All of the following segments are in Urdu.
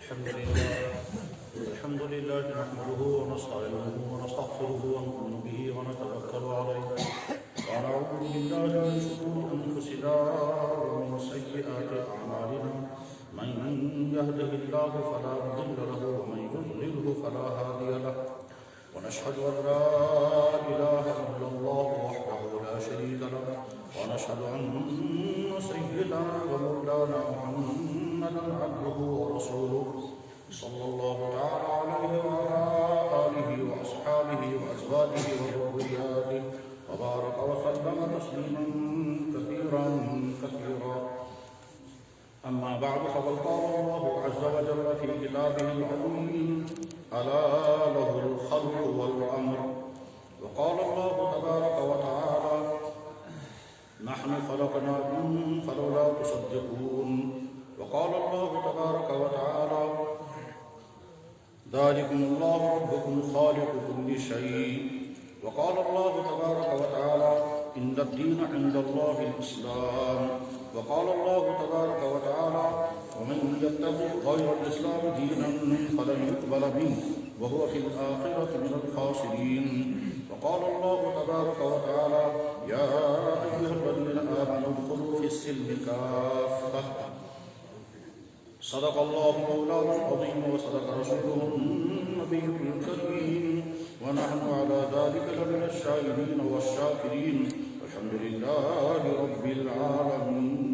الحمد لله نحمده ونستعينه ونستغفره ونؤمن به ونتوكل عليه ونعوذ بالله من شرور أنفسنا ومن سيئات أعمالنا من يهده الله فلا مضل له ومن يضلله فلا هادي له ونشهد أن لا إله إلا الله وحده لا شريك له ونشهد أن سيدنا ومولانا محمدا عبده ورسوله صلى الله تعالى عليه وعلى آله وأصحابه وأزواجه وذرياته وبارك وسلم تسليما كثيرا كثيرا. أما بعد فقد قال الله عز وجل في كتابه العظيم: ألا له الخلق والأمر. وقال الله تبارك وتعالى: نحن خلقناكم فلولا تصدقون. وقال الله تبارك وتعالى: ذلكم الله ربكم خالق كل شيء. وقال الله تبارك وتعالى: إن الدين عند الله الإسلام. وقال الله تبارك وتعالى: ومن يبتغي غير الإسلام دينا فلن يقبل منه وهو في الآخرة من الخاسرين. وقال الله تبارك وتعالى: يا أيها الذين آمنوا ادخلوا في السلم كافة. صدق الله مولانا العظيم وصدق رسوله النبي الكريم ونحن على ذلك لمن الشاهدين والشاكرين والحمد لله رب العالمين.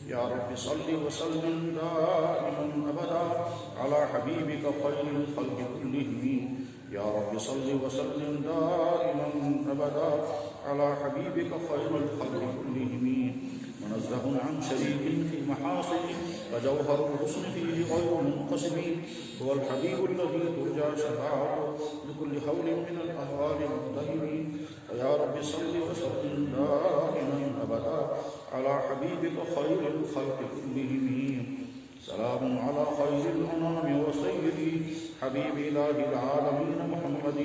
يا رب صل وسلم دائما أبدا على حبيبك خير الخلق كلهم. يا رب صل وسلم دائما أبدا على حبيبك خير الخلق كلهم. منزه عن شريك في محاسنه وجوهر الحسن فيه غير منقسم. هو الحبيب الذي ترجى شفاعته لكل حول من الأهوال مقتهم. فيا رب صل وسلم دائما أبدا على حبيبك خير الخلق كلهم. سلام على خير الأنام وسيدي حبيب إله العالمين محمد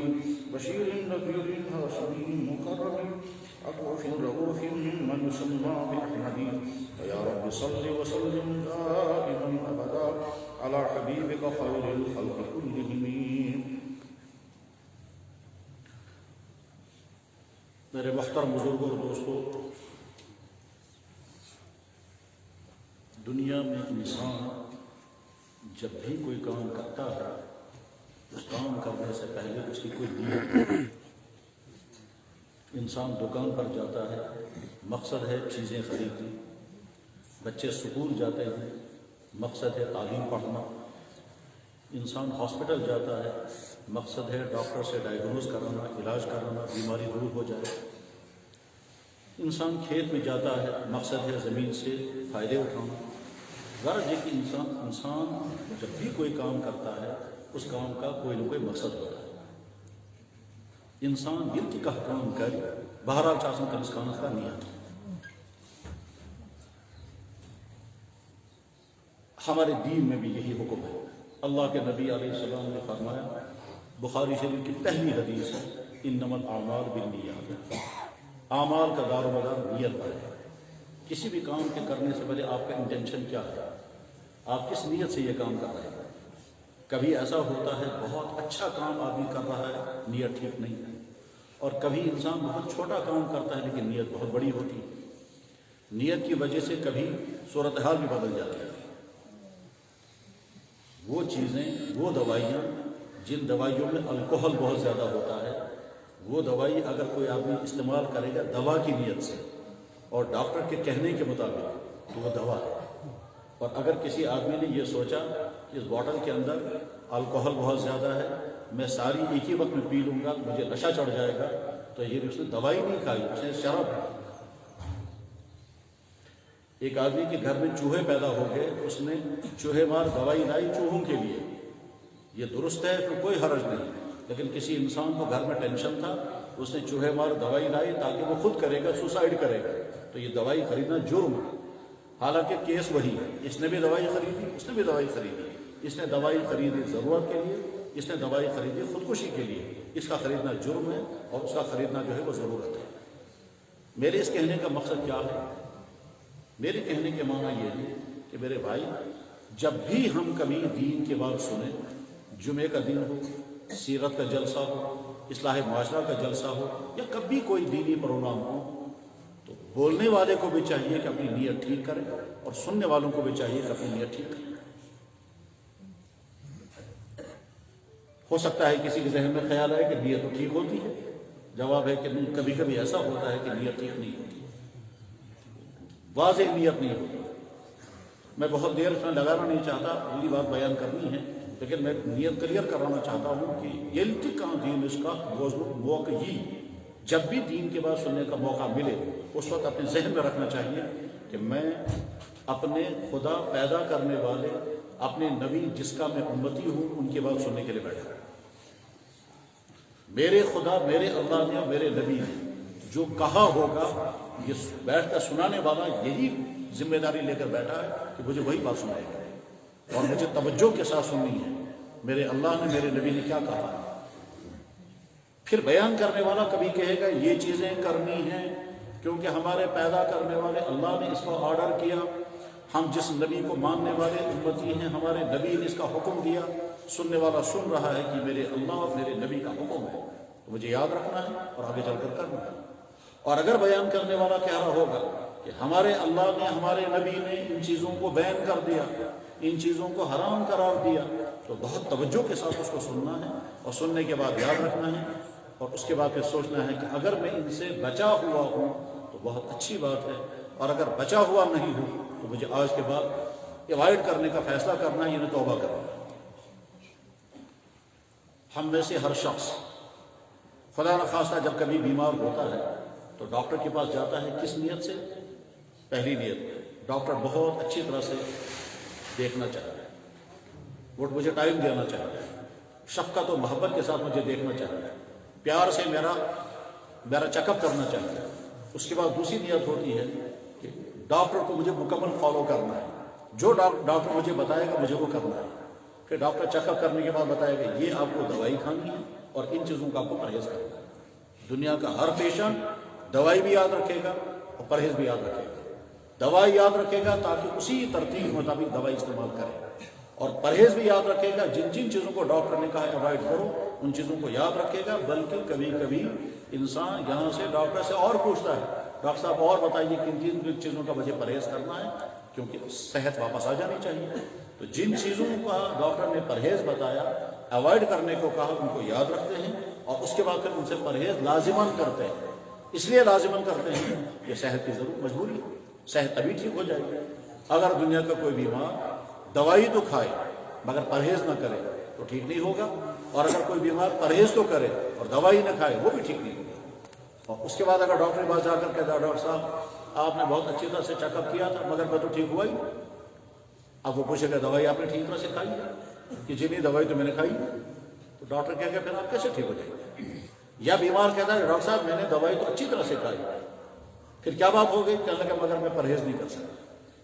بشير نذير هاشمي مكرم عطوف رؤوف من يسمى بأحمد. فيا رب صل وسلم دائما أبدا على حبيبك خير الخلق كلهم. میرے محترم بزرگوں اور دوستوں، دنیا میں انسان جب بھی کوئی کام کرتا ہے اس کام کرنے سے پہلے اس کی کوئی نیت ہے۔ انسان دکان پر جاتا ہے، مقصد ہے چیزیں خریدنا، بچے اسکول جاتے ہیں، مقصد ہے تعلیم پڑھنا، انسان ہاسپٹل جاتا ہے، مقصد ہے ڈاکٹر سے ڈائیگنوز کرانا، علاج کرانا، بیماری دور ہو جائے۔ انسان کھیت میں جاتا ہے، مقصد ہے زمین سے فائدے اٹھانا۔ غرض یہ کہ انسان جب بھی کوئی کام کرتا ہے اس کام کا کوئی نہ کوئی مقصد ہوتا ہے۔ انسان دل کی کہ کام کر بہرحال چاہتا کر اس کام کا نیت۔ ہمارے دین میں بھی یہی حکم ہے۔ اللہ کے نبی علیہ السلام نے فرمایا، بخاری شریف کی پہلی حدیث ہے، انما الاعمال بالنیات، اعمال کا دار و مدار نیت پر ہے۔ کسی بھی کام کے کرنے سے پہلے آپ کا انٹینشن کیا ہے، آپ کس نیت سے یہ کام کر رہے ہیں۔ کبھی ایسا ہوتا ہے بہت اچھا کام آدمی کر رہا ہے، نیت ٹھیک نہیں ہے، اور کبھی انسان بہت چھوٹا کام کرتا ہے لیکن نیت بہت بڑی ہوتی ہے۔ نیت کی وجہ سے کبھی صورتحال بھی بدل جاتی ہے۔ وہ چیزیں، وہ دوائیاں جن دوائیوں میں الکوہل بہت زیادہ ہوتا ہے، وہ دوائی اگر کوئی آدمی استعمال کرے گا دوا کی نیت سے اور ڈاکٹر کے کہنے کے مطابق تو وہ دوا ہے۔ اور اگر کسی آدمی نے یہ سوچا کہ اس بوٹل کے اندر الکوہل بہت زیادہ ہے، میں ساری ایک ہی وقت میں پی لوں گا مجھے نشہ چڑھ جائے گا، تو یہ اس نے دوائی نہیں کھائی، اس نے شراب کھائی۔ ایک آدمی کے گھر میں چوہے پیدا ہو گئے، اس نے چوہے مار دوائی لائی چوہوں کے لیے، یہ درست ہے تو کوئی حرج نہیں، لیکن کسی انسان کو گھر میں ٹینشن تھا، اس نے چوہے مار دوائی لائی تاکہ وہ خود کرے گا، سوسائڈ کرے گا، تو یہ دوائی خریدنا جرم ہے۔ حالانکہ کیس وہی ہے، اس نے بھی دوائی خریدی، اس نے بھی دوائی خریدی، اس نے دوائی خریدی ضرورت کے لیے، اس نے دوائی خریدی خودکشی کے لیے، اس کا خریدنا جرم ہے اور اس کا خریدنا جو ہے وہ ضرورت ہے۔ میرے اس کہنے کا مقصد کیا ہے؟ میرے کہنے کے معنی یہ ہے کہ میرے بھائی، جب بھی ہم کبھی دین کی بات سنیں، جمعے کا دن ہو، سیرت کا جلسہ ہو، اصلاح معاشرہ کا جلسہ ہو، یا کبھی کوئی دینی پروگرام ہو، تو بولنے والے کو بھی چاہیے کہ اپنی نیت ٹھیک کرے اور سننے والوں کو بھی چاہیے کہ اپنی نیت ٹھیک کرے۔ ہو سکتا ہے کسی کے ذہن میں خیال آئے کہ نیت تو ٹھیک ہوتی ہے، جواب ہے کہ نہیں، کبھی کبھی ایسا ہوتا ہے کہ نیت ٹھیک نہیں ہوتی، واضح نیت نہیں ہوتی۔ میں بہت دیر اس میں لگانا نہیں چاہتا، پوری بات بیان کرنی ہے، لیکن میں نیت کلیئر کرانا چاہتا ہوں کہ یلتقا دین اس کا موقع ہی، جب بھی دین کے بعد سننے کا موقع ملے اس وقت اپنے ذہن میں رکھنا چاہیے کہ میں اپنے خدا پیدا کرنے والے اپنے نبی جس کا میں امتی ہوں ان کی بات سننے کے لیے بیٹھا ہوں۔ میرے خدا، میرے اللہ نے اور میرے نبی نے جو کہا ہوگا، یہ بیٹھ کر سنانے والا یہی ذمہ داری لے کر بیٹھا ہے کہ مجھے وہی بات سنائے گا اور مجھے توجہ کے ساتھ سننی ہے، میرے اللہ نے میرے نبی نے کیا کہا۔ پھر بیان کرنے والا کبھی کہے گا یہ چیزیں کرنی ہیں کیونکہ ہمارے پیدا کرنے والے اللہ نے اس کو آرڈر کیا، ہم جس نبی کو ماننے والے امتی ہیں ہمارے نبی نے اس کا حکم دیا۔ سننے والا سن رہا ہے کہ میرے اللہ اور میرے نبی کا حکم ہے، تو مجھے یاد رکھنا ہے اور آگے چل کر کرنا ہے۔ اور اگر بیان کرنے والا کہہ رہا ہوگا کہ ہمارے اللہ نے، ہمارے نبی نے ان چیزوں کو بین کر دیا، ان چیزوں کو حرام قرار دیا، تو بہت توجہ کے ساتھ اس کو سننا ہے اور سننے کے بعد یاد رکھنا ہے، اور اس کے بعد پھر سوچنا ہے کہ اگر میں ان سے بچا ہوا ہوں تو بہت اچھی بات ہے، اور اگر بچا ہوا نہیں ہوں تو مجھے آج کے بعد ایوائڈ کرنے کا فیصلہ کرنا ہے، یعنی توبہ کرنا ہے۔ ہم میں سے ہر شخص خدا نخواستہ جب کبھی بیمار ہوتا ہے تو ڈاکٹر کے پاس جاتا ہے، کس نیت سے؟ پہلی نیت، ڈاکٹر بہت اچھی طرح سے دیکھنا چاہتا ہے، وہ مجھے ٹائم دینا چاہتا ہے، شفقت و محبت کے ساتھ مجھے دیکھنا چاہتا ہے، پیار سے میرا چیک اپ کرنا چاہتا ہے۔ اس کے بعد دوسری نیت ہوتی ہے کہ ڈاکٹر کو مجھے مکمل فالو کرنا ہے، جو ڈاکٹر مجھے بتائے گا مجھے وہ کرنا ہے۔ پھر ڈاکٹر چیک اپ کرنے کے بعد بتائے گا یہ آپ کو دوائی کھانی ہے اور ان چیزوں کا آپ کو پرہیز کرنا ہے۔ دنیا کا ہر پیشنٹ دوائی بھی یاد رکھے گا اور پرہیز بھی یاد رکھے گا۔ دوائی یاد رکھے گا تاکہ اسی ترتیب مطابق دوائی استعمال کرے، اور پرہیز بھی یاد رکھے گا، جن جن چیزوں کو ڈاکٹر نے کہا اوائڈ کرو ان چیزوں کو یاد رکھے گا۔ بلکہ کبھی کبھی انسان یہاں سے ڈاکٹر سے اور پوچھتا ہے، ڈاکٹر صاحب اور بتائیے کن چیزوں کا مجھے پرہیز کرنا ہے، کیونکہ صحت واپس آ جانی چاہیے۔ تو جن چیزوں کا ڈاکٹر نے پرہیز بتایا، اوائڈ کرنے کو کہا، ان کو یاد رکھتے ہیں اور اس کے بعد پھر ان سے پرہیز لازماً کرتے ہیں۔ اس لیے لازماً کرتے ہیں کہ صحت کی ضرور مجبوری ہے، صحت تبھی ٹھیک ہو جائے گی۔ اگر دنیا کا کوئی بیمار دوائی تو کھائے مگر پرہیز نہ کرے تو ٹھیک نہیں ہوگا، اور اگر کوئی بیمار پرہیز تو کرے اور دوائی نہ کھائے وہ بھی ٹھیک نہیں ہوگا۔ اور اس کے بعد اگر ڈاکٹر کے پاس جا کر کہتا ہے ڈاکٹر صاحب آپ نے بہت اچھی طرح سے چیک اپ کیا تھا مگر میں تو ٹھیک ہوا ہی، اب وہ پوچھے گا دوائی آپ نے ٹھیک طرح سے کھائی ہے کہ جی نہیں دوائی تو میں نے کھائی، تو ڈاکٹر کہے گا پھر آپ کیسے ٹھیک ہو جائیں گے؟ یا بیمار کہتا ہے ڈاکٹر صاحب میں نے دوائی تو اچھی طرح سے کھائی، پھر کیا بات ہو گئی؟ کہنے لگا مگر میں پرہیز نہیں کر سکتا،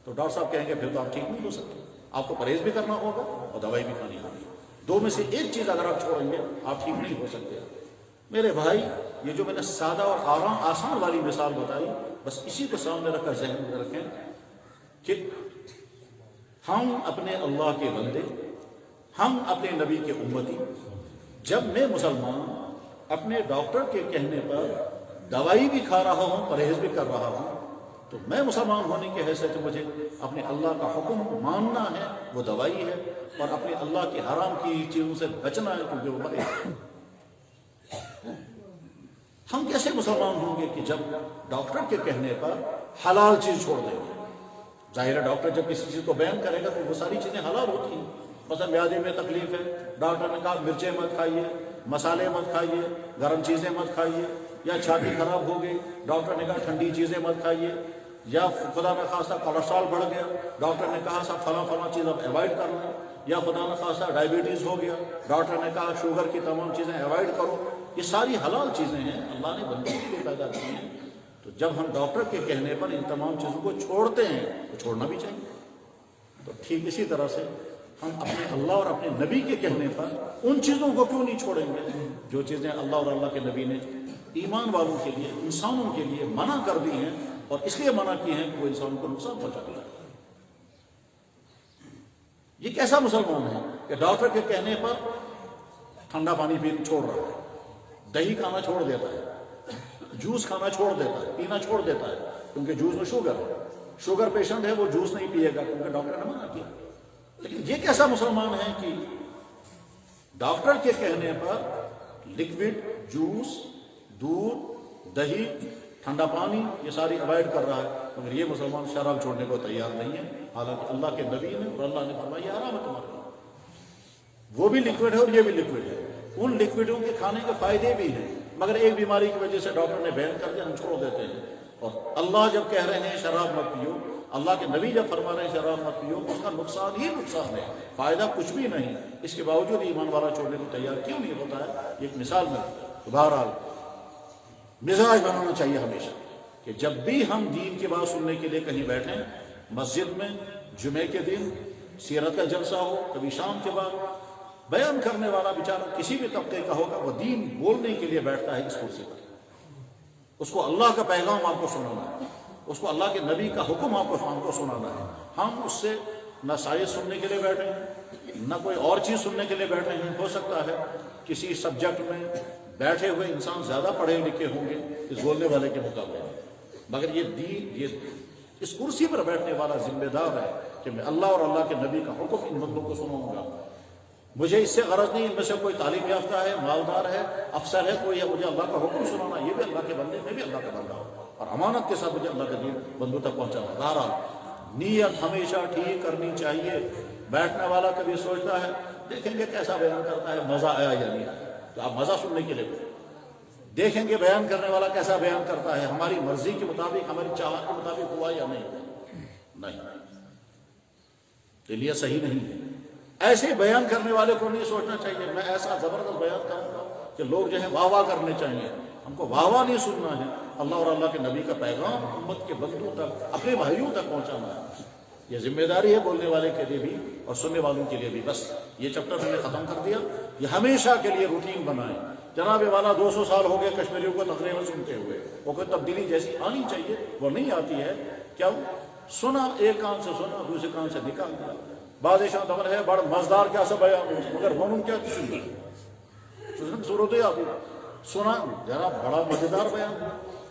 تو ڈاکٹر صاحب کہیں گے پھر تو آپ ٹھیک نہیں ہو سکتے، آپ کو پرہیز بھی کرنا ہوگا اور دوائی بھی کھانی ہوگی، دو میں سے ایک چیز اگر آپ چھوڑیں گے آپ ٹھیک نہیں ہو سکتے۔ میرے بھائی، یہ جو میں نے سادہ اور آسان والی مثال بتائی، بس اسی کو سامنے رکھ کر ذہن میں رکھیں کہ ہم اپنے اللہ کے بندے، ہم اپنے نبی کے امتی۔ جب میں مسلمان اپنے ڈاکٹر کے کہنے پر دوائی بھی کھا رہا ہوں، پرہیز بھی کر رہا ہوں، تو میں مسلمان ہونے کی حیثیت سے مجھے اپنے اللہ کا حکم ماننا ہے، وہ دوائی ہے، اور اپنے اللہ کے حرام کی چیزوں سے بچنا ہے کیونکہ وہ پرہیز ہے۔ ہم کیسے مسلمان ہوں گے کہ جب ڈاکٹر کے کہنے پر حلال چیز چھوڑ دیں گے؟ ظاہر ہے ڈاکٹر جب کسی چیز کو بیان کرے گا تو وہ ساری چیزیں حلال ہوتی ہیں۔ مثلا میادے میں تکلیف ہے، ڈاکٹر نے کہا مرچیں مت کھائیے، مسالے مت کھائیے، گرم چیزیں مت کھائیے، یا چھاتی خراب ہو گئی، ڈاکٹر نے کہا ٹھنڈی چیزیں مت کھائیے، یا خدا نخواستہ کولیسٹرول بڑھ گیا، ڈاکٹر نے کہا سب فلاں چیز اب اوائڈ کرنا، یا خدا نخواستہ ڈائبٹیز ہو گیا، ڈاکٹر نے کہا شوگر کی تمام چیزیں اوائڈ کرو۔ یہ ساری حلال چیزیں ہیں، اللہ نے بندے کے لیے پیدا کی ہیں۔ تو جب ہم ڈاکٹر کے کہنے پر ان تمام چیزوں کو چھوڑتے ہیں تو چھوڑنا بھی چاہیے۔ تو ٹھیک اسی طرح سے ہم اپنے اللہ اور اپنے نبی کے کہنے پر ان چیزوں کو کیوں نہیں چھوڑیں گے جو چیزیں اللہ اور اللہ کے نبی نے ایمان والوں کے لیے، انسانوں کے لیے منع کر دی ہیں، اور اس لیے منع کی ہیں کہ وہ انسانوں کو نقصان پہنچا دیا۔ یہ کیسا مسلمان ہے کہ ڈاکٹر کے کہنے پر ٹھنڈا پانی چھوڑ رہا ہے، دہی کھانا چھوڑ دیتا ہے، جوس کھانا چھوڑ دیتا ہے، پینا چھوڑ دیتا ہے کیونکہ جوس میں شوگر پیشنٹ ہے، وہ جوس نہیں پیے گا کیونکہ ڈاکٹر نے منع کیا۔ لیکن یہ کیسا مسلمان ہے کہ ڈاکٹر کے کہنے پر لکوڈ، جوس، دودھ، دہی، ٹھنڈا پانی یہ ساری اوائڈ کر رہا ہے، مگر یہ مسلمان شراب چھوڑنے کو تیار نہیں ہے، حالانکہ اللہ کے نبی نے اور اللہ نے فرمایا یہ حرام ہے تمہارے لیے۔ وہ بھی لکوڈ ہے اور یہ بھی لکوڈ ہے، ان لکوڈوں کے کھانے کے فائدے بھی ہیں، مگر ایک بیماری کی وجہ سے ڈاکٹر نے بین کر دیا، ہم چھوڑ دیتے ہیں۔ اور اللہ جب کہہ رہے ہیں شراب مت پیو، اللہ کے نبی جب فرما رہے ہیں شراب مت پیو، اس کا نقصان ہی نقصان ہے، فائدہ کچھ بھی نہیں، اس کے باوجود ایمان والا چھوڑنے کو تیار کیوں نہیں ہوتا ہے؟ یہ ایک مثال میں بہرحال مزاج بنانا چاہیے ہمیشہ کہ جب بھی ہم دین کی بات سننے کے لیے کہیں بیٹھیں، مسجد میں، جمعے کے دن، سیرت کا جلسہ ہو، کبھی شام کے بعد، بیان کرنے والا بیچارہ کسی بھی طبقے کا ہوگا، وہ دین بولنے کے لیے بیٹھتا ہے اس کرسی پر، اس کو اللہ کا پیغام آپ کو سنانا ہے، اس کو اللہ کے نبی کا حکم آپ کو سنانا ہے۔ ہم اس سے نہ سائز سننے کے لیے بیٹھے ہیں، نہ کوئی اور چیز سننے کے لیے بیٹھے ہیں۔ ہو سکتا ہے کسی سبجیکٹ میں بیٹھے ہوئے انسان زیادہ پڑھے لکھے ہوں گے اس بولنے والے کے مقابلے، مگر یہ اس کرسی پر بیٹھنے والا ذمہ دار ہے کہ میں اللہ اور اللہ کے نبی کا حکم ان بندوں کو سناؤں گا۔ مجھے اس سے غرض نہیں ان میں سے کوئی تعلیم یافتہ ہے، مالدار ہے، افسر ہے، کوئی ہے، مجھے اللہ کا حکم سنانا، یہ بھی اللہ کے بندے، میں بھی اللہ کا بندہ ہوں، اور امانت کے ساتھ مجھے اللہ کے دین بندوں تک پہنچانا۔ بہرحال نیت ہمیشہ ٹھیک کرنی چاہیے۔ بیٹھنے والا کبھی سوچتا ہے دیکھیں گے کیسا بیان کرتا ہے، مزہ آیا یا نہیں آیا، تو آپ مزہ سننے کے لیے دیکھیں گے بیان کرنے والا کیسا بیان کرتا ہے، ہماری مرضی کے مطابق، ہماری چاہت کے مطابق ہوا یا نہیں، تو لیے صحیح نہیں ہے۔ ایسے بیان کرنے والے کو نہیں سوچنا چاہیے میں ایسا زبردست بیان کروں گا کہ لوگ جو ہے واہ واہ کرنے چاہیے۔ ہم کو واہ واہ نہیں سننا ہے، اللہ اور اللہ کے نبی کا پیغام امت کے بندوں تک، اپنے بھائیوں تک پہنچانا ہے۔ یہ ذمہ داری ہے بولنے والے کے لیے بھی اور سننے والوں کے لیے بھی۔ بس یہ چیپٹر ہم نے ختم کر دیا، یہ ہمیشہ کے لیے روٹین بنائیں۔ جناب والا 200 سال ہو گئے کشمیریوں کو تقریریں سنتے ہوئے، وہ کوئی تبدیلی جیسی آنی چاہیے وہ نہیں آتی ہے۔ کیا سنا، ایک کان سے سنا دوسرے کان سے نکال دیا۔ بادشاہ دمر ہے بڑا مزدار کیا سا بیان، مگر بنوں کیا صورت ہے آپ سنا جناب بڑا مزیدار بیان،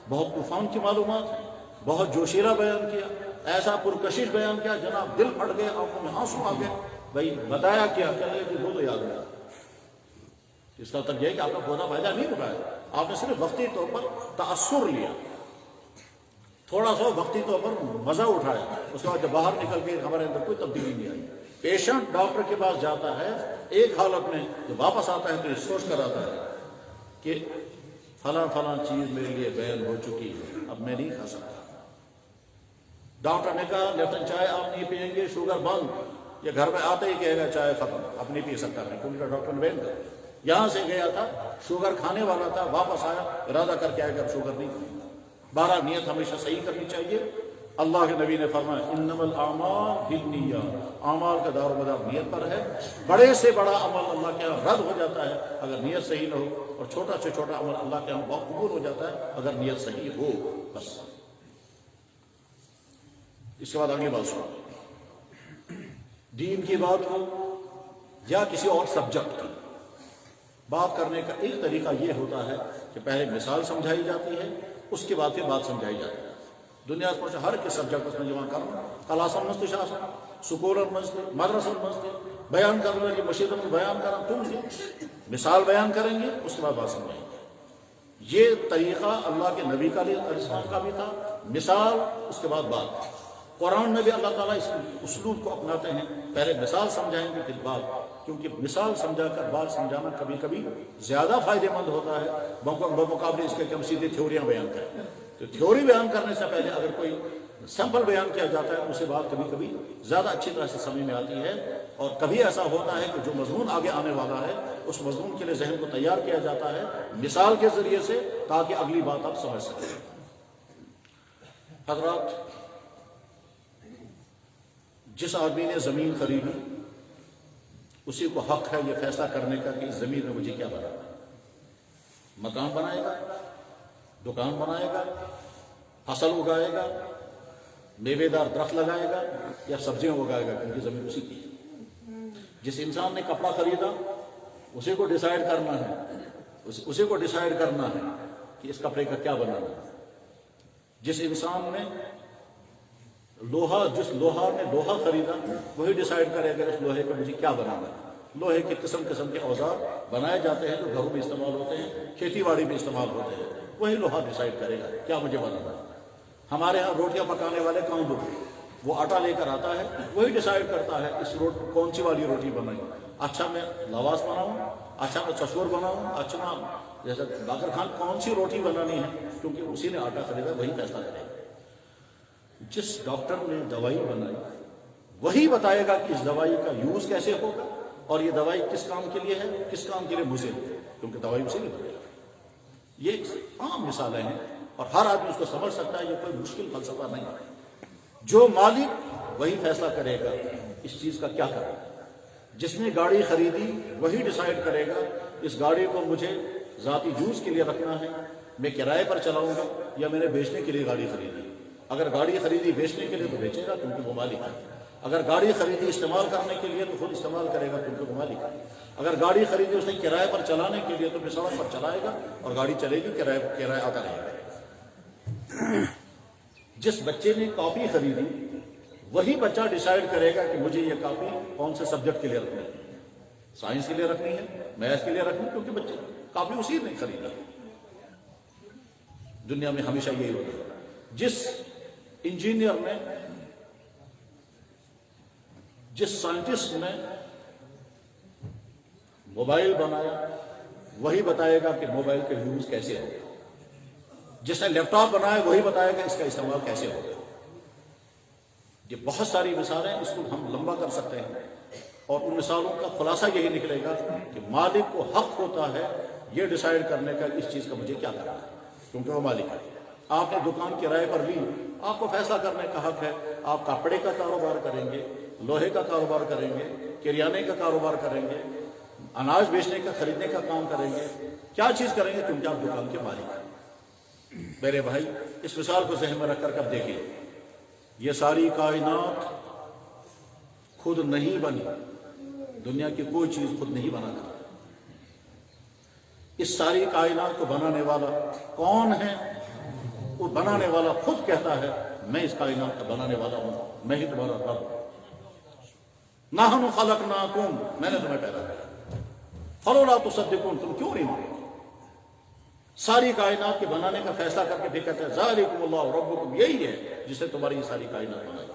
بہت طوفان کی معلومات، بہت جوشیلا بیان کیا، ایسا پرکشش بیان کیا جناب دل پھٹ گئے، آنکھوں میں آنسو آ گئے۔ بھائی بتایا کیا کہ وہ تو یاد نہیں۔ اس کا مطلب یہ ہے کہ آپ کا پودا فائدہ نہیں اٹھایا، آپ نے صرف وقتی طور پر تاثر لیا، تھوڑا سا وقتی طور پر مزہ اٹھایا، اس کے بعد جب باہر نکل کے ہمارے اندر کوئی تبدیلی نہیں آئی۔ پیشنٹ ڈاکٹر کے پاس جاتا ہے ایک حالت میں، جب واپس آتا ہے تو یہ سوچ کر آتا ہے کہ فلاں فلاں چیز میرے لیے بیان ہو چکی ہے، اب میں نہیں کھا سکتا۔ ڈاکٹر نے کہا لیپٹن چائے آپ نہیں پیئیں گے، شوگر بند، یہ گھر میں آتے ہی کہے گا چائے ختم، اب نہیں پی سکتا میں، کیونکہ ڈاکٹر نے بیان کر۔ یہاں سے گیا تھا شوگر کھانے والا تھا، واپس آیا ارادہ کر کے آئے گا شوگر نہیں کھاؤں گا۔ بہرحال نیت ہمیشہ صحیح کرنی چاہیے۔ اللہ کے نبی نے فرمایا انما الاعمال بالنیات، اعمال کا دار و مدار نیت پر ہے۔ بڑے سے بڑا عمل اللہ کے یہاں رد ہو جاتا ہے اگر نیت صحیح نہ ہو، اور چھوٹا سے چھوٹا عمل اللہ کے یہاں بہت قبول ہو جاتا ہے اگر نیت صحیح ہو۔ بس اس کے بعد اگلی بات سنو، دین کی بات ہو یا کسی اور سبجیکٹ کی بات کرنے کا ایک طریقہ یہ ہوتا ہے کہ پہلے مثال سمجھائی جاتی ہے، اس کے بعد پھر بات سمجھائی جاتی ہے۔ دنیا سے ہر کے سبجیکٹ اس میں جمع کرنا، کلاسن مست شاسن، سکولن مست، مدرسن مست، بیان کرنے والی مشیدن بیان کرنا، تم سے مثال بیان کریں گے، اس کے بعد بات سمجھائیں گے۔ یہ طریقہ اللہ کے نبی کا السلام کا بھی تھا، مثال اس کے بعد بات۔ قرآن میں بھی اللہ تعالیٰ اس اسلوب کو اپناتے ہیں، پہلے مثال سمجھائیں گے پھر بات، کیونکہ مثال سمجھا کر بات سمجھانا کبھی کبھی زیادہ فائدے مند ہوتا ہے بمقابلے اس کے کہ ہم سیدھے تھیوریاں بیان کریں۔ تو تھیوری بیان کرنے سے پہلے اگر کوئی سیمپل بیان کیا جاتا ہے، اسے بات کبھی کبھی زیادہ اچھی طرح سے سمجھ میں آتی ہے، اور کبھی ایسا ہوتا ہے کہ جو مضمون آگے آنے والا ہے اس مضمون کے لیے ذہن کو تیار کیا جاتا ہے مثال کے ذریعے سے، تاکہ اگلی بات آپ سمجھ سکیں۔ حضرات، جس آدمی نے زمین خریدی اسی کو حق ہے یہ فیصلہ کرنے کا کہ اس زمین میں مجھے کیا بنانا ہے۔ مکان بنائے گا، دکان بنائے گا، فصل اگائے گا، میوے دار درخت لگائے گا، یا سبزیاں اگائے گا، کیونکہ زمین اسی کی ہے۔ جس انسان نے کپڑا خریدا اسی کو ڈیسائیڈ کرنا ہے کہ اس کپڑے کا کیا بنانا ہے. جس انسان نے جس لوہا نے لوہا خریدا وہی ڈیسائیڈ کرے گا اس لوہے کا مجھے کیا بنانا ہے. لوہے کے قسم قسم کے اوزار بنائے جاتے ہیں جو گھروں میں استعمال ہوتے ہیں، کھیتی باڑی میں استعمال ہوتے ہیں. وہی لوہا ڈیسائیڈ کرے گا کیا مجھے بنانا ہے. ہمارے ہاں روٹیاں پکانے والے کون لوگ؟ وہ آٹا لے کر آتا ہے، وہی ڈیسائیڈ کرتا ہے اس کون سی والی روٹی بنائی. اچھا میں لواس بناؤں، اچھا میں چشور بناؤں، اچھا میں جیسے باقر خان کون سی روٹی بنانی ہے، کیونکہ اسی نے آٹا خریدا وہی فیصلہ کرے گا. جس ڈاکٹر نے دوائی بنائی وہی بتائے گا کہ اس دوائی کا یوز کیسے ہوگا اور یہ دوائی کس کام کے لیے ہے، کس کام کے لیے مضر ہے، کیونکہ دوائی اسی نے بتائے گا. یہ عام مثالیں ہیں اور ہر آدمی اس کو سمجھ سکتا ہے. یہ کوئی مشکل فلسفہ نہیں ہے. جو مالک وہی فیصلہ کرے گا اس چیز کا کیا کرے گا. جس نے گاڑی خریدی وہی ڈیسائیڈ کرے گا اس گاڑی کو مجھے ذاتی یوز کے لیے رکھنا ہے، میں کرائے پر چلاؤں گا، یا میں نے بیچنے کے لیے گاڑی خریدی. اگر گاڑی خریدی بیچنے کے لیے تو بیچے گا کیونکہ وہ مالک ہے. اگر گاڑی خریدی استعمال کرنے کے لیے تو خود استعمال کرے گا کیونکہ وہ مالک ہے. اگر گاڑی خریدی اس نے کرائے پر چلانے کے لیے تو پھر سڑک پر چلائے گا اور گاڑی چلے گی، کرایہ آتا رہے گا. جس بچے نے کاپی خریدی وہی بچہ ڈیسائیڈ کرے گا کہ مجھے یہ کاپی کون سے سبجیکٹ کے لیے رکھنی ہے، سائنس کے لیے رکھنی ہے، میتھ کے لیے رکھنی ہے، کیونکہ بچے کاپی اسی نے خریدا. دنیا میں ہمیشہ یہی ہوتا ہے. جس انجینئر نے، جس سائنٹسٹ نے موبائل بنایا وہی بتائے گا کہ موبائل کا یوز کیسے ہوگا. جس نے لیپ ٹاپ بنایا وہی بتائے گا اس کا استعمال کیسے ہوگا. یہ بہت ساری مثالیں، اس کو ہم لمبا کر سکتے ہیں اور ان مثالوں کا خلاصہ یہی نکلے گا کہ مالک کو حق ہوتا ہے یہ ڈیسائیڈ کرنے کا اس چیز کا مجھے کیا کرنا ہے، کیونکہ وہ مالک ہے. آپ نے دکان کرائے پر لی، آپ کو فیصلہ کرنے کا حق ہے. آپ کپڑے کا کاروبار کریں گے، لوہے کا کاروبار کریں گے، کریانے کا کاروبار کریں گے، اناج بیچنے کا خریدنے کا کام کریں گے، کیا چیز کریں گے، کیونکہ آپ دکان کے مالک ہیں. میرے بھائی اس مثال کو ذہن میں رکھ کر دیکھیں. یہ ساری کائنات خود نہیں بنی، دنیا کی کوئی چیز خود نہیں بنا کرتی. اس ساری کائنات کو بنانے والا کون ہے؟ وہ بنانے والا خود کہتا ہے میں اس کائنات کا بنانے والا ہوں، میں ہی تمہارا رب ہوں. نحن خلقناکم، میں نے تمہیں پیدا کیا. فلولا تصدقون، تم کیوں نہیں مانتے؟ ساری کائنات کے بنانے کا فیصلہ کر کے بھی کہتے ہیں ذالکم اللہ ربکم، یہی ہے جس نے تمہاری یہ ساری کائنات بنائی.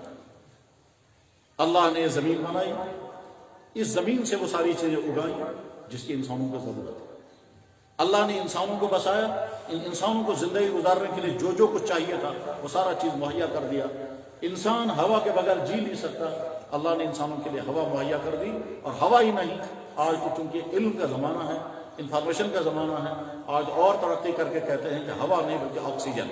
اللہ نے یہ زمین بنائی، اس زمین سے وہ ساری چیزیں اگائیں جس کی انسانوں کو ضرورت ہے. اللہ نے انسانوں کو بسایا، ان انسانوں کو زندگی گزارنے کے لیے جو جو کچھ چاہیے تھا وہ سارا چیز مہیا کر دیا. انسان ہوا کے بغیر جی نہیں سکتا، اللہ نے انسانوں کے لیے ہوا مہیا کر دی. اور ہوا ہی نہیں، آج تو چونکہ علم کا زمانہ ہے، انفارمیشن کا زمانہ ہے، آج اور ترقی کر کے کہتے ہیں کہ ہوا نہیں بلکہ آکسیجن.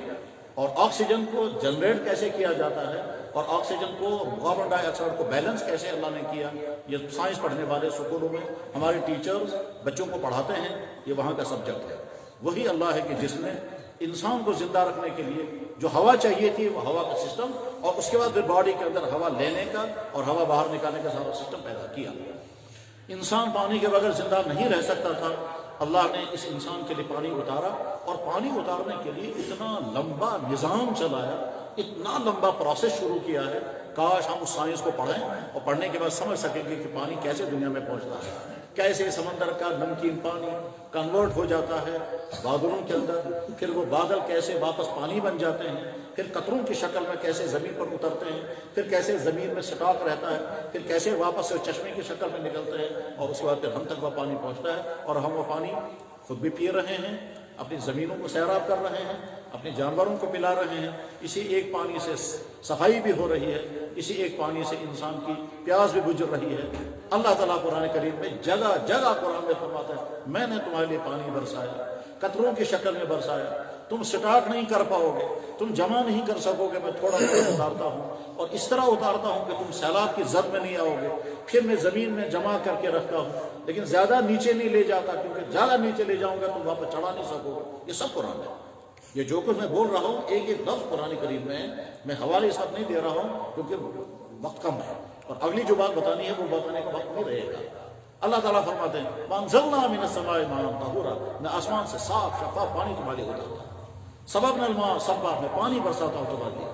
اور آکسیجن کو جنریٹ کیسے کیا جاتا ہے اور آکسیجن کو کاربن ڈائی آکسائڈ کو بیلنس کیسے اللہ نے کیا، یہ سائنس پڑھنے والے اسکولوں میں ہمارے ٹیچرز بچوں کو پڑھاتے ہیں. یہ وہاں کا سبجیکٹ ہے. وہی اللہ ہے کہ جس نے انسان کو زندہ رکھنے کے لیے جو ہوا چاہیے تھی وہ ہوا کا سسٹم، اور اس کے بعد پھر باڈی کے اندر ہوا لینے کا اور ہوا باہر نکالنے کا سارا سسٹم پیدا کیا. انسان پانی کے بغیر زندہ نہیں رہ سکتا تھا. اللہ نے اس انسان کے لیے پانی اتارا، اور پانی اتارنے کے لیے اتنا لمبا نظام چلایا، اتنا لمبا پروسیس شروع کیا ہے. کاش ہم اس سائنس کو پڑھیں اور پڑھنے کے بعد سمجھ سکیں گے کہ پانی کیسے دنیا میں پہنچتا ہے، کیسے سمندر کا نمکین پانی کنورٹ ہو جاتا ہے بادلوں کے اندر، پھر وہ بادل کیسے واپس پانی بن جاتے ہیں، پھر قطروں کی شکل میں کیسے زمین پر اترتے ہیں، پھر کیسے زمین میں سٹاک رہتا ہے، پھر کیسے واپس سے چشمے کی شکل میں نکلتے ہیں، اور اس کے بعد پھر ہم تک وہ پانی پہنچتا ہے. اور ہم وہ پانی خود بھی پی رہے ہیں، اپنی زمینوں کو سیراب کر رہے ہیں، اپنے جانوروں کو پلا رہے ہیں. اسی ایک پانی سے صفائی بھی ہو رہی ہے، اسی ایک پانی سے انسان کی پیاس بھی گزر رہی ہے. اللہ تعالیٰ قرآن کریم میں جگہ جگہ قرآن میں فرماتا ہے میں نے تمہارے لیے پانی برسایا، قطروں کی شکل میں برسایا. تم سٹاک نہیں کر پاؤ گے، تم جمع نہیں کر سکو گے، میں تھوڑا تھوڑا اتارتا ہوں اور اس طرح اتارتا ہوں کہ تم سیلاب کی زد میں نہیں آؤ گے. پھر میں زمین میں جمع کر کے رکھتا ہوں، لیکن زیادہ نیچے نہیں لے جاتا، کیونکہ زیادہ نیچے لے جاؤں گا تم واپس چڑھا نہیں سکو گے. یہ سب قرآن ہے. یہ جو کچھ میں بول رہا ہوں ایک ایک لفظ قرآن کریم میں حوالے ساتھ نہیں دے رہا ہوں کیونکہ وقت کم ہے. اور اگلی جو بات بتانی ہے وہ بتانے کا وقت نہیں رہے گا. اللہ تعالیٰ فرماتے ہیں وَأَنزَلْنَا مِنَ السَّمَاءِ مَاءً طَهُورًا، میں آسمان سے صاف شفاف پانی تمہارے لیے اتارتا ہوں. سَبَبْنَا الْمَاءَ سَبًّا، میں پانی برساتا ہوں تمہارے لیے.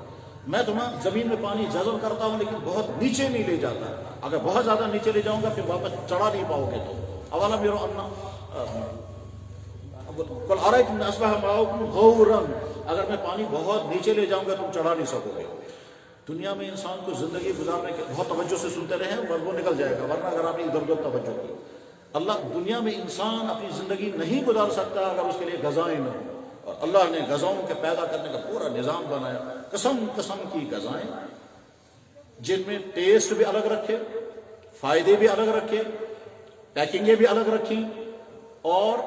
میں تمہیں زمین میں پانی جذب کرتا ہوں لیکن بہت نیچے نہیں لے جاتا. اگر بہت زیادہ نیچے لے جاؤں گا پھر واپس چڑھا نہیں پاؤ گے. تو اولم يروا أَنَّا قُلْ أَرَأَيْتُمْ إِنْ أَصْبَحَ مَاؤُكُمْ غَوْرًا، اگر میں پانی بہت نیچے لے جاؤں گا تم چڑھا نہیں سکو گے. دنیا میں انسان کو زندگی گزارنے کے بہت توجہ سے سنتے رہیں وہ نکل جائے گا، ورنہ اگر آپ نے ادھر ادھر توجہ کی. اللہ دنیا میں انسان اپنی زندگی نہیں گزار سکتا اگر اس کے لیے غذائیں نہ ہوں. اور اللہ نے غذاؤں کے پیدا کرنے کا پورا نظام بنایا، قسم قسم کی غذائیں جن میں ٹیسٹ بھی الگ رکھے، فائدے بھی الگ رکھے، پیکنگیں بھی الگ رکھی، اور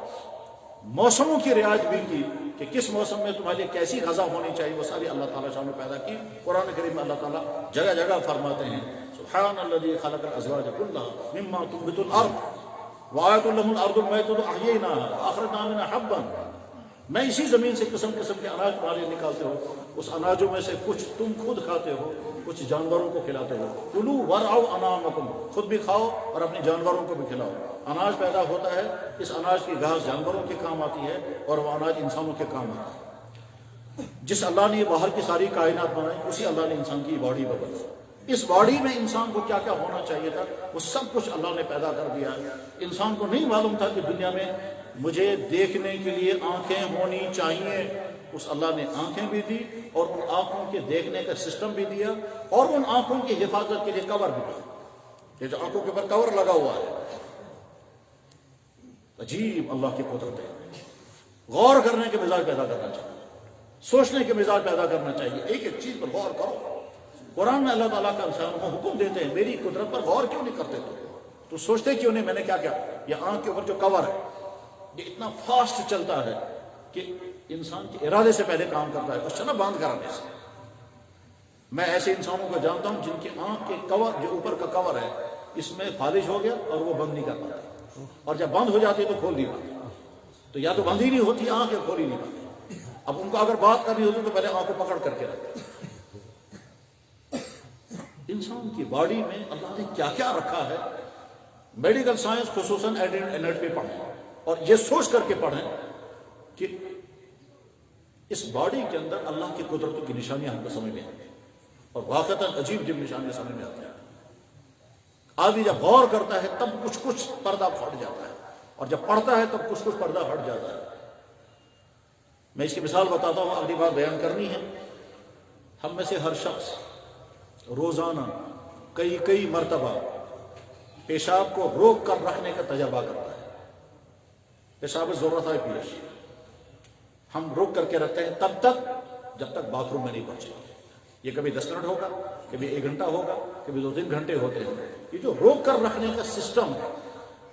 موسموں کی رعایت بھی کی کہ کس موسم میں تمہارے لیے کیسی غذا ہونی چاہیے، وہ ساری اللہ تعالیٰ شان نے پیدا کی. قرآن کریم میں اللہ تعالیٰ جگہ جگہ فرماتے ہیں سبحان الذی خلق الازواج کلها مما تنبت الارض وآیۃ لهم الارض المیتۃ احییناها واخرجنا منها حبا. میں اسی زمین سے قسم قسم کے اناج تمہارے لیے نکالتے ہو، اس اناجوں میں سے کچھ تم خود کھاتے ہو، کچھ جانوروں کو کھلاتے ہو. کلوا وارعوا انعامکم، خود بھی کھاؤ اور اپنے جانوروں کو بھی کھلاؤ. اناج پیدا ہوتا ہے، اس اناج کی گھاس جانوروں کے کام آتی ہے اور وہ اناج انسانوں کے کام آتا ہے. جس اللہ نے باہر کی ساری کائنات بنائی اسی اللہ نے انسان کی باڈی بنائی. اس باڈی میں انسان کو کیا کیا ہونا چاہیے تھا وہ سب کچھ اللہ نے پیدا کر دیا. انسان کو نہیں معلوم تھا کہ دنیا میں مجھے دیکھنے کے لیے آنکھیں ہونی چاہیے. اس اللہ نے آنکھیں بھی دی اور ان آنکھوں کے دیکھنے کا سسٹم بھی دیا اور ان آنکھوں کی حفاظت کے لیے کور بھی دیا. یہ جو آنکھوں کے اوپر کور لگا ہوا ہے، عجیب اللہ کی قدرت ہے. غور کرنے کے مزاج پیدا کرنا چاہیے، سوچنے کے مزاج پیدا کرنا چاہیے. ایک ایک چیز پر غور کرو. قرآن میں اللہ تعالیٰ کا انسان کو حکم دیتے ہیں میری قدرت پر غور کیوں نہیں کرتے تو سوچتے کیوں نہیں میں نے کیا کیا. یہ آنکھ کے اوپر جو کور ہے یہ اتنا فاسٹ چلتا ہے کہ انسان کے ارادے سے پہلے کام کرتا ہے، اس سے نہ باندھ کرانے سے. میں ایسے انسانوں کو جانتا ہوں جن کی آنکھ کے کور جو اوپر کا کور ہے اس میں خارج ہو گیا اور وہ بند نہیں کر پاتے، اور جب بند ہو جاتی تو کھول نہیں پاتے. تو یا تو بند ہی نہیں ہوتی آنکھ یا کھول ہی نہیں پاتی. اب ان کو اگر بات کرنی ہوتی تو پہلے آنکھ کو پکڑ کر کے رکھتے. انسان کی باڈی میں اللہ نے کیا کیا رکھا ہے. میڈیکل سائنس خصوصاً اینٹمی پڑھیں اور یہ سوچ کر کے پڑھیں کہ اس باڈی کے اندر اللہ کی قدرتوں کی نشانیاں ہم کو سمجھ میں آتی ہیں اور واقعتاً عجیب عجیب نشانیاں سمجھ میں آتی ہیں. آدمی جب غور کرتا ہے تب کچھ کچھ پردہ پھٹ جاتا ہے اور جب پڑھتا ہے تب کچھ کچھ پردہ ہٹ جاتا ہے. میں اس کی مثال بتاتا ہوں، اگلی بات بیان کرنی ہے. ہم میں سے ہر شخص روزانہ کئی مرتبہ پیشاب کو روک کر رکھنے کا تجربہ کرتا ہے. پیشاب ضرورت ہے پیش ہم روک کر کے رکھتے ہیں تب تک جب تک باتھ روم میں نہیں پہنچے. یہ کبھی 10 منٹ ہوگا، کبھی 1 گھنٹہ ہوگا، کبھی 2-3 گھنٹے ہوتے ہیں. یہ جو روک کر رکھنے کا سسٹم ہے،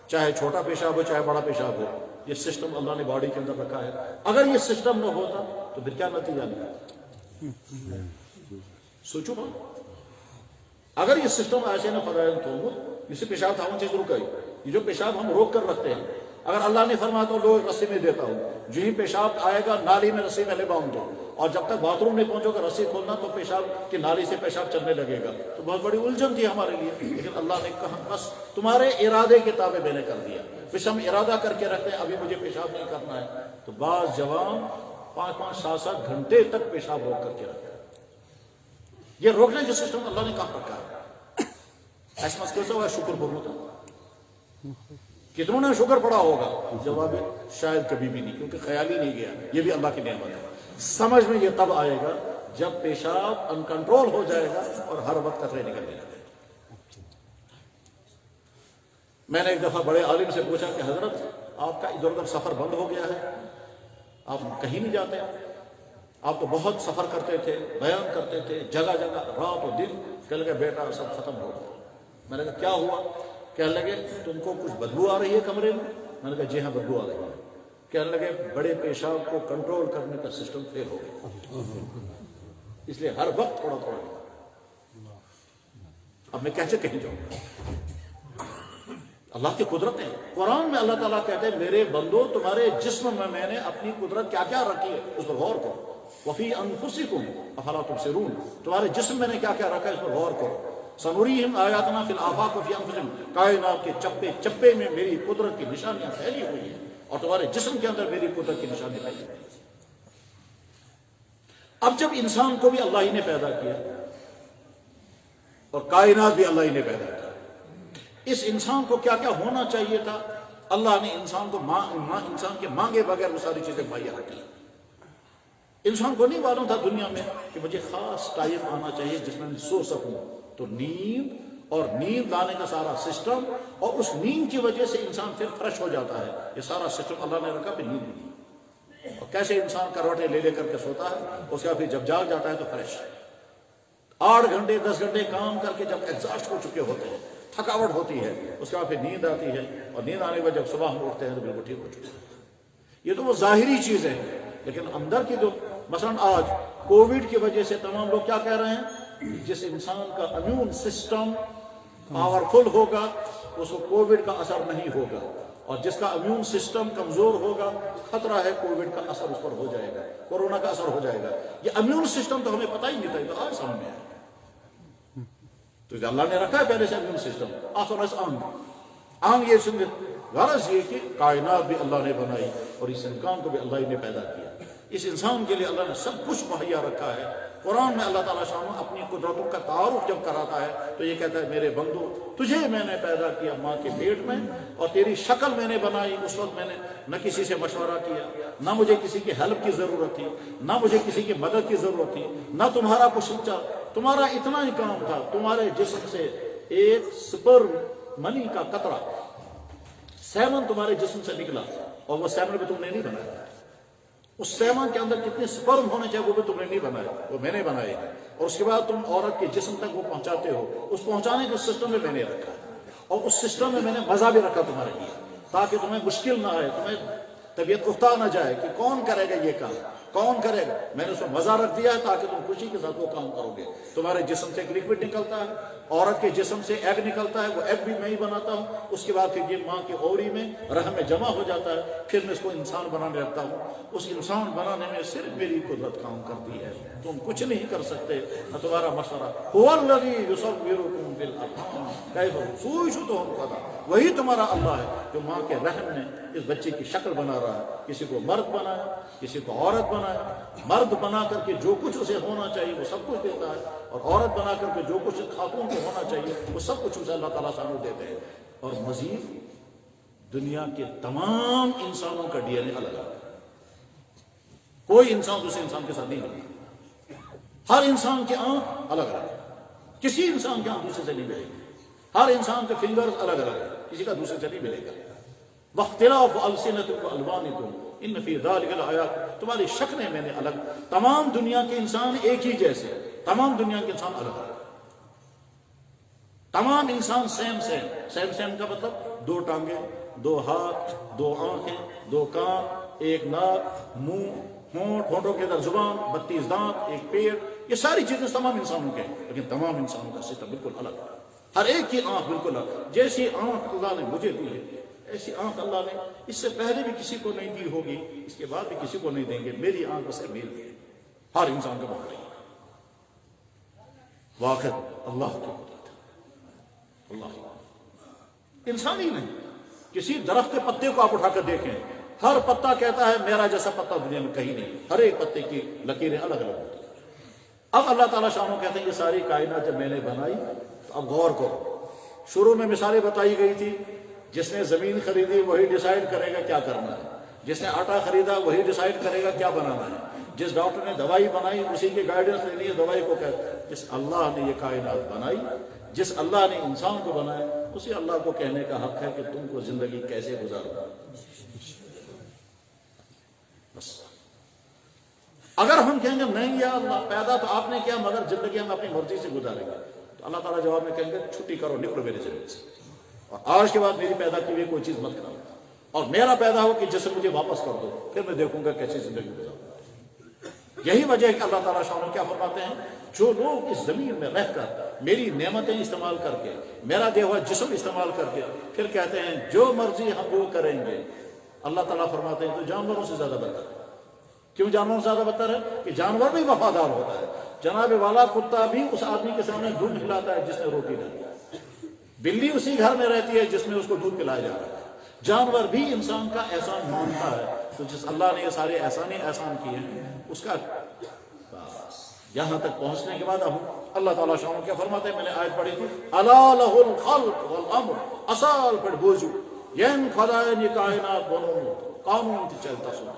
چاہے چھوٹا پیشاب ہو چاہے بڑا پیشاب ہو، یہ سسٹم اللہ نے باڈی کے اندر رکھا ہے. اگر یہ سسٹم نہ ہوتا تو پھر کیا نتیجہ نکلتا؟ سوچو نا. اگر یہ سسٹم ایسے نہ فرائض تو اسے پیشاب تھاون چیز رکائی. یہ جو پیشاب ہم روک کر رکھتے ہیں، اگر اللہ نے فرمایا تو لوگ رسی میں دیتا ہوں، جو ہی پیشاب آئے گا نالی میں رسی میں لے باؤں دو، اور جب تک باتھ روم نہیں پہنچو گا رسی کھولنا تو پیشاب کی نالی سے پیشاب چلنے لگے گا. تو بہت بڑی الجھن تھی ہمارے لیے. لیکن اللہ نے کہا بس تمہارے ارادے کے تابع میں نے کر دیا. پھر ہم ارادہ کر کے رکھتے ہیں ابھی مجھے پیشاب نہیں کرنا ہے، تو بعض جوان 5-5 7-7 گھنٹے تک پیشاب روک کر کے رکھتے ہیں. یہ روکنے کا سسٹم اللہ نے کہاں رکھا ہے؟ ایسا مسئلہ ہوا شکر بولو تو کتنوں نے شکر پڑا ہوگا؟ جواب ہے شاید کبھی بھی نہیں، کیونکہ خیال ہی نہیں گیا. یہ بھی اللہ کی نعمت ہے. سمجھ میں یہ تب آئے گا جب پیشاب انکنٹرول ہو جائے گا اور ہر وقت قطرے نکلنے لگے. میں نے ایک دفعہ بڑے عالم سے پوچھا کہ حضرت آپ کا ادھر ادھر سفر بند ہو گیا ہے، آپ کہیں نہیں جاتے، آپ تو بہت سفر کرتے تھے، بیان کرتے تھے جگہ جگہ رات و دن. کہنے لگے بیٹا سب ختم ہو گیا. میں نے کہا کیا ہوا؟ کہنے لگے تم کو کچھ بدبو آ رہی ہے کمرے میں؟ میں نے کہا جی ہاں بدبو آ رہی ہے. کہنے لگے بڑے پیشاب کو کنٹرول کرنے کا سسٹم فیل ہو گیا، اس لیے ہر وقت تھوڑا تھوڑا. اب میں کیسے کہیں جاؤں گا؟ اللہ کی قدرت ہے. قرآن میں اللہ تعالیٰ کہتے ہیں میرے بندو تمہارے جسم میں نے اپنی قدرت کیا کیا رکھی ہے اس پر غور کرو. وفی انفسکم افلا تبصرون، تمہارے جسم میں نے کیا کیا رکھا ہے اس پر غور کرو. سنوریہم آیاتنا فی الآفاق وفی انفسہم، کائنات کے چپے چپے میں میری قدرت کی نشانیاں پھیلی ہوئی ہیں اور تمہارے جسم کے اندر میری قدرت کی نشانی پھیلی ہوئی ہے۔ اب جب انسان کو بھی اللہ ہی نے پیدا کیا اور کائنات بھی اللہ ہی نے پیدا کیا، اس انسان کو کیا کیا ہونا چاہیے تھا، اللہ نے انسان کو انسان کے مانگے بغیر وہ ساری چیزیں مہیا رکھی۔ انسان کو نہیں معلوم تھا دنیا میں کہ مجھے خاص ٹائم آنا چاہیے جس میں میں سو سکوں، تو نیند اور نیند لانے کا سارا سسٹم، اور اس نیند کی وجہ سے انسان پھر فریش ہو جاتا ہے، یہ سارا سسٹم اللہ نے رکھا پھر نیند نہیں۔ اور کیسے انسان کروٹیں لے لے کر کے سوتا ہے، اس کے بعد پھر جب جاگ جاتا ہے تو فریش 8 گھنٹے 10 گھنٹے کام کر کے جب ایگزاسٹ ہو چکے ہوتے ہیں، تھکاوٹ ہوتی ہے، اس کے بعد پھر نیند آتی ہے، اور نیند آنے کے بعد جب صبح ہم اٹھتے ہیں تو بالکل ٹھیک ہو چکے ہیں۔ یہ تو وہ ظاہری چیزیں ہیں، لیکن اندر کی جو مثلا آج کووڈ کی وجہ سے تمام لوگ کیا کہہ رہے ہیں، جس انسان کا امیون سسٹم پاورفل ہوگا اس کو کووڈ کا اثر نہیں ہوگا، اور جس کا امیون سسٹم کمزور ہوگا خطرہ ہے کووڈ کا اثر اس پر ہو جائے گا، کورونا کا اثر ہو جائے گا۔ یہ امیون سسٹم تو ہمیں پتہ ہی نہیں تھا، یہ تو آج سامنے ہے۔ تو اللہ نے رکھا ہے پہلے سے امیون سسٹم، آنگ یہ سن غرض یہ کہ کائنات بھی اللہ نے بنائی اور اس انسان کو بھی اللہ نے پیدا کیا۔ اس انسان کے لیے اللہ نے سب کچھ مہیا رکھا ہے۔ قرآن میں اللہ تعالیٰ شان اپنی قدرتوں کا تعارف جب کراتا ہے تو یہ کہتا ہے میرے بندو تجھے میں نے پیدا کیا ماں کے پیٹ میں، اور تیری شکل میں نے بنائی، اس وقت میں نے نہ کسی سے مشورہ کیا، نہ مجھے کسی کی ہیلپ کی ضرورت تھی، نہ مجھے کسی کی مدد کی ضرورت تھی، نہ تمہارا کچھ سوچا، تمہارا اتنا ہی کام تھا تمہارے جسم سے ایک سپرم منی کا قطرہ سیمن تمہارے جسم سے نکلا، اور وہ سیمن بھی تم نے نہیں بنایا، اس سیمن کے اندر کتنے سپرم ہونے چاہیے وہ بھی تم نے نہیں بنایا، وہ میں نے بنائے، اور اس کے بعد تم عورت کے جسم تک وہ پہنچاتے ہو، اس پہنچانے کے سسٹم میں میں نے رکھا، اور اس سسٹم میں میں نے مزہ بھی رکھا تمہارے لیے، تاکہ تمہیں مشکل نہ آئے، تمہیں طبیعت اکتا نہ جائے کہ کون کرے گا یہ کام، کون کرے گا، میں نے اس میں مزہ رکھ دیا ہے تاکہ تم خوشی کے ساتھ وہ کام کرو گے۔ تمہارے جسم سے ایک لکوڈ نکلتا ہے، عورت کے جسم سے ایگ نکلتا ہے، وہ ایگ بھی میں ہی بناتا ہوں، اس کے بعد پھر یہ ماں کی اوری میں رحم میں جمع ہو جاتا ہے، پھر میں اس کو انسان بنانے لگتا ہوں۔ اس انسان بنانے میں صرف میری قدرت کام کرتی ہے، تم کچھ نہیں کر سکتے، نہ تمہارا مشورہ۔ هو الذی یصورکم فی الارحام کیف تنشؤون قضا، وہی تمہارا اللہ ہے جو ماں کے رحم میں اس بچے کی شکل بنا رہا ہے، کسی کو مرد بنایا، کسی کو عورت بنایا، مرد بنا کر کے جو کچھ اسے ہونا چاہیے وہ سب کچھ دیتا ہے، اور عورت بنا کر کے جو کچھ خاتون کو ہونا چاہیے وہ سب کچھ اسے اللہ تعالیٰ سامنے دیتے ہیں۔ اور مزید دنیا کے تمام انسانوں کا ڈی این اے الگ ہے، کوئی انسان دوسرے انسان کے ساتھ نہیں ملتا، ہر انسان کی آنکھ الگ الگ ہے، کسی انسان کی آنکھ دوسرے سے نہیں ملے گی، ہر انسان کے فنگرز الگ الگ ہے، کسی کا دوسرے سے نہیں ملے گا۔ واختلاف السنتکم والوانکم ان فی ذلک لآیات، تمہاری شکلیں میں نے الگ، تمام دنیا کے انسان ایک ہی جیسے، تمام دنیا کے انسان الگ الگ، تمام انسان سیم کا مطلب 2 ٹانگیں، 2 ہاتھ، 2 آنکھیں، 2 کان، 1 ناک، منہ، ہونٹوں کے اندر زبان، 32 دانت، 1 پیٹ، یہ ساری چیزیں تمام انسانوں کے ہیں، لیکن تمام انسانوں کا سسٹم بالکل الگ ہے، ہر ایک کی آنکھ بالکل الگ۔ جیسی آنکھ اللہ نے مجھے دی ہے ایسی آنکھ اللہ نے اس سے پہلے بھی کسی کو نہیں دی ہوگی، اس کے بعد بھی کسی کو نہیں دیں گے، میری آنکھ اسے میل دی ہے، ہر انسان کا بہت رہی ہے۔ واقعہ اللہ کی قدرت ہے، اللہ انسان ہی نہیں، کسی درخت کے پتے کو آپ اٹھا کر دیکھیں، ہر پتا کہتا ہے میرا جیسا پتا دنیا میں کہیں نہیں، ہر ایک پتے کی لکیریں الگ الگ ہوتی ہیں۔ اب اللہ تعالیٰ شانوں کہتے ہیں یہ ساری کائنات جب میں نے بنائی تو اب غور کرو، شروع میں مثالیں بتائی گئی تھی، جس نے زمین خریدی وہی ڈیسائیڈ کرے گا کیا کرنا ہے، جس نے آٹا خریدا وہی ڈیسائیڈ کرے گا کیا بنانا ہے، جس ڈاکٹر نے دوائی بنائی اسی کی گائیڈنس لینی ہے دوائی کو کہتے ہیں۔ جس اللہ نے یہ کائنات بنائی، جس اللہ نے انسان کو بنایا، اسی اللہ کو کہنے کا حق ہے کہ تم کو زندگی کیسے گزارنا۔ بس اگر ہم کہیں گے نہیں یا اللہ پیدا تو آپ نے کیا مگر زندگی ہم اپنی مرضی سے گزاریں گے، تو اللہ تعالیٰ جواب میں کہیں گے چھٹی کرو، نکلو میرے زمین سے، اور آج کے بعد میری پیدا کی ہوئی کوئی چیز مت کرو، اور میرا پیدا ہو کہ جسے مجھے واپس کر دو، پھر میں دیکھوں گا کیسی زندگی گزاروں۔ یہی وجہ ہے کہ اللہ تعالیٰ شاہ کیا فرماتے ہیں، جو لوگ اس زمین میں رہ کر میری نعمتیں استعمال کر کے، میرا دیا ہوا جسم استعمال کر کے پھر کہتے ہیں جو مرضی ہم وہ کریں گے، اللہ تعالیٰ فرماتے ہیں تو جانوروں سے زیادہ بہتر ہے۔ کیوں جانوروں سے زیادہ بہتر ہے؟ کہ جانور بھی وفادار ہوتا ہے، جناب والا کتا بھی اس آدمی کے سامنے دودھ کھلاتا ہے جس نے روٹی ڈالی، بلی اسی گھر میں رہتی ہے جس میں اس کو دودھ پلایا جا رہا ہے، جانور بھی انسان کا احسان مانتا ہے۔ تو جس اللہ نے یہ سارے احسان کیے ہیں اس کا یہاں تک پہنچنے کے بعد اب اللہ تعالیٰ شاہ کیا فرماتے ہیں، میں نے آیت پڑھی تھی، الا لہ الخلق والامر اصال پر بوجھو ین خدائن کائنات بنو قانون چلتا سنا۔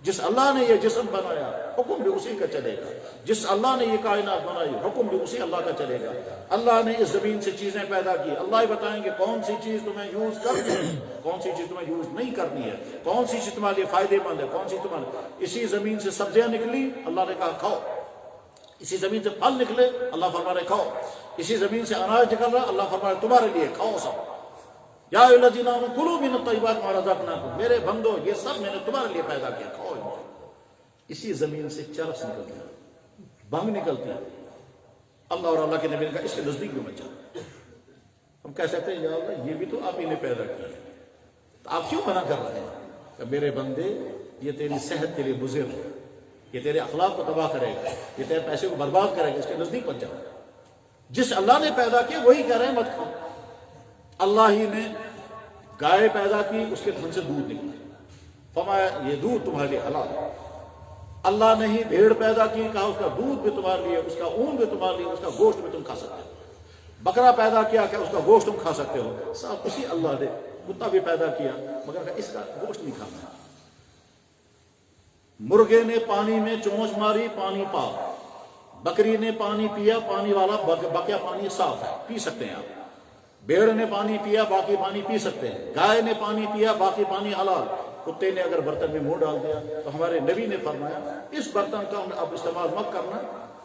جس اللہ نے یہ جسم بنایا حکم بھی اسی کا چلے گا، جس اللہ نے یہ کائنات بنائی حکم بھی اسی اللہ کا چلے گا۔ اللہ نے اس زمین سے چیزیں پیدا کی، اللہ ہی بتائیں گے کون سی چیز تمہیں یوز کرنی ہے، کون سی چیز تمہیں یوز نہیں کرنی ہے، کون سی چیز تمہارے لیے فائدے مند ہے، کون سی تمہارے۔ اسی زمین سے سبزیاں نکلی، اللہ نے کہا کھاؤ۔ اسی زمین سے پھل نکلے، اللہ فرما رہے کھاؤ۔ اسی زمین سے اناج نکل رہا، اللہ فرما رہے تمہارے لیے کھاؤ سب۔ یا ایھا الذین آمنوا کلوا من الطیبات ما رزقناکم، میرے بندو یہ سب میں نے تمہارے لیے پیدا کیا، کھاؤ۔ اسی زمین سے چرس نکلتی ہے، بھنگ نکلتی ہے، اللہ اور اللہ کے نبی نے کہا اس کے نزدیک بھی مت جاؤ۔ ہم کہہ سکتے ہیں یا اللہ یہ بھی تو آپ ہی نے پیدا کیا ہے، تو آپ کیوں منع کر رہے ہیں کہ میرے بندے یہ تیری صحت کے لیے مضر ہے، یہ تیرے اخلاق کو تباہ کرے گا، یہ تیرے پیسے کو برباد کرے گا، اس کے نزدیک مت جاؤ۔ جس اللہ نے پیدا کیا وہی کہہ رہے ہیں مت کھاؤ۔ اللہ ہی نے گائے پیدا کی، اس کے تھن سے دودھ نکلا، فرمایا یہ دودھ تمہارے لیے حلال ہے۔ اللہ نے ہی بھیڑ پیدا کی، کہا اس کا دودھ بھی تمہارے لیے، اس کا اون بھی تمہارے لیے، اس کا گوشت بھی تم کھا سکتے ہو۔ بکرا پیدا کیا کہ اس کا گوشت تم کھا سکتے ہو، سب اسی اللہ نے۔ کتا بھی پیدا کیا مگر اس کا گوشت نہیں کھانا۔ مرغے نے پانی میں چونچ ماری، پانی پاک۔ بکری نے پانی پیا، پانی والا بقیہ پانی صاف ہے، پی سکتے ہیں آپ۔ بھیڑ نے پانی پیا، باقی پانی پی سکتے ہیں۔ گائے نے پانی پیا، باقی پانی حلال۔ کتے نے اگر برتن میں منہ ڈال دیا تو ہمارے نبی نے فرمایا اس برتن کا اب استعمال مت کرنا،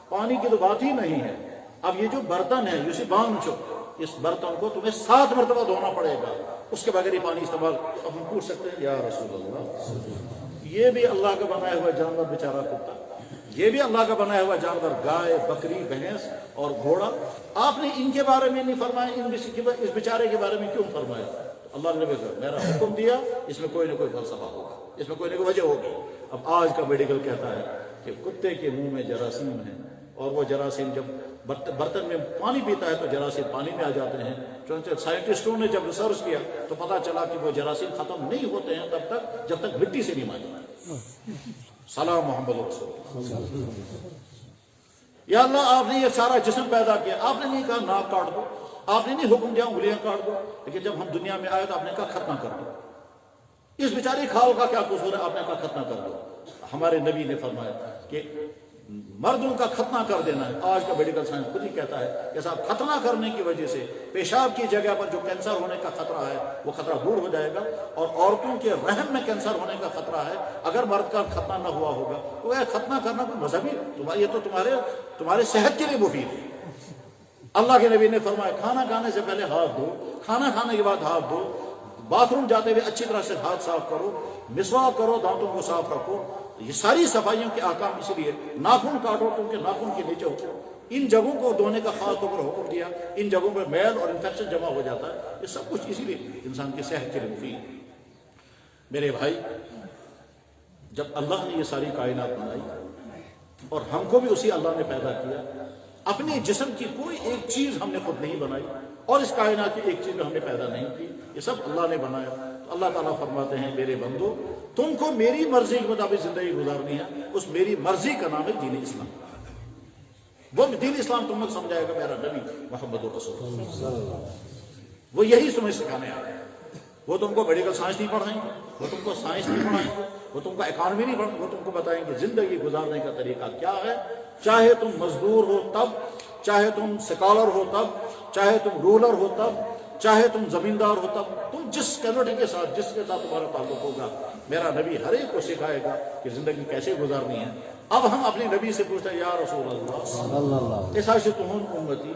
پانی کی تو بات ہی نہیں ہے، اب یہ جو برتن ہے اسے باندھ چو، اس برتن کو تمہیں 7 مرتبہ دھونا پڑے گا، اس کے بغیر یہ پانی استعمال۔ اب ہم پوچھ سکتے ہیں یا رسول اللہ یہ بھی اللہ کا بنایا ہوا جانور بیچارہ کتا، یہ بھی اللہ کا بنایا ہوا جانور گائے، بکری، بھینس اور گھوڑا، آپ نے ان کے بارے میں نہیں فرمایا، اس بیچارے کے بارے میں کیوں فرمایا؟ اللہ نے میرا حکم دیا، اس میں کوئی نہ کوئی فلسفہ ہوگا، اس میں کوئی نہ کوئی وجہ ہوگی۔ اب آج کا میڈیکل کہتا ہے کہ کتے کے منہ میں جراثیم ہیں، اور وہ جراثیم جب برتن میں پانی پیتا ہے تو جراثیم پانی میں آ جاتے ہیں۔ چونکہ سائنٹسٹوں نے جب ریسرچ کیا تو پتا چلا کہ وہ جراثیم ختم نہیں ہوتے ہیں تب تک جب تک مٹی سے نہیں مانے۔ سلام محمد رسول۔ یا اللہ آپ نے یہ سارا جسم پیدا کیا، آپ نے نہیں کہا ناک کاٹ دو، آپ نے نہیں حکم دیا انگلیاں کاٹ دو، لیکن جب ہم دنیا میں آئے تو آپ نے کہا ختنہ کر دو۔ اس بیچاری کھاؤ کا کیا قصور ہے، آپ نے کہا ختنہ کر دو۔ ہمارے نبی نے فرمایا کہ مردوں کا ختنہ کر دینا ہے۔ آج کا میڈیکل سائنس خود ہی کہتا ہے کہ صاحب ختنہ کرنے کی وجہ سے پیشاب کی جگہ پر جو کینسر ہونے کا خطرہ ہے وہ خطرہ دور ہو جائے گا، اور عورتوں کے رحم میں کینسر ہونے کا خطرہ ہے اگر مرد کا ختنہ نہ ہوا ہوگا۔ تو یہ ختنہ کرنا کوئی مذہبی، یہ تو تمہارے صحت کے لیے مفید ہے۔ اللہ کے نبی نے فرمایا کھانا کھانے سے پہلے ہاتھ دھو، کھانا کھانے کے بعد ہاتھ دھو، باتھ روم جاتے ہوئے اچھی طرح سے ہاتھ صاف کرو، مسواک کرو، دانتوں کو صاف رکھو۔ یہ ساری صفائیوں کے احکام اس لیے ناخن کاٹو کیونکہ ناخن کے نیچے ہو، ان جگہوں کو دھونے کا خاص طور پر حکم دیا، ان جگہوں پر میل اور انفیکشن جمع ہو جاتا ہے، یہ سب کچھ اسی لیے انسان کی صحت کے لیے مفید ہے۔ میرے بھائی، جب اللہ نے یہ ساری کائنات بنائی اور ہم کو بھی اسی اللہ نے پیدا کیا، اپنے جسم کی کوئی ایک چیز ہم نے خود نہیں بنائی اور اس کائنات کی ایک چیز بھی ہم نے پیدا نہیں کی، یہ سب اللہ نے بنایا۔ تو اللہ تعالیٰ فرماتے ہیں میرے بندو تم کو میری مرضی کے مطابق زندگی گزارنی ہے، اس میری مرضی کا نام ہے دین اسلام۔ وہ دین اسلام تم کو سمجھائے گا میرا نبی محمد رسول اللہ، وہ یہی تمہیں سکھانے آئے۔ وہ تم کو میڈیکل سائنس نہیں پڑھائیں گے، وہ تم کو سائنس نہیں پڑھائیں گے، وہ تم کو اکانومی نہیں پڑھائیں گے، وہ تم کو بتائیں گے زندگی گزارنے کا طریقہ کیا ہے۔ چاہے تم مزدور ہو تب، چاہے تم سکالر ہو تب، چاہے تم رولر ہو تب، چاہے تم زمیندار ہو تب، تم جس کمیونٹی کے ساتھ جس کے ساتھ تمہارا تعلق ہوگا، میرا نبی ہر ایک کو سکھائے گا کہ زندگی کیسے گزارنی ہے۔ اب ہم اپنے نبی سے پوچھتے ہیں یا رسول اللہ ایسا سے تم امتی،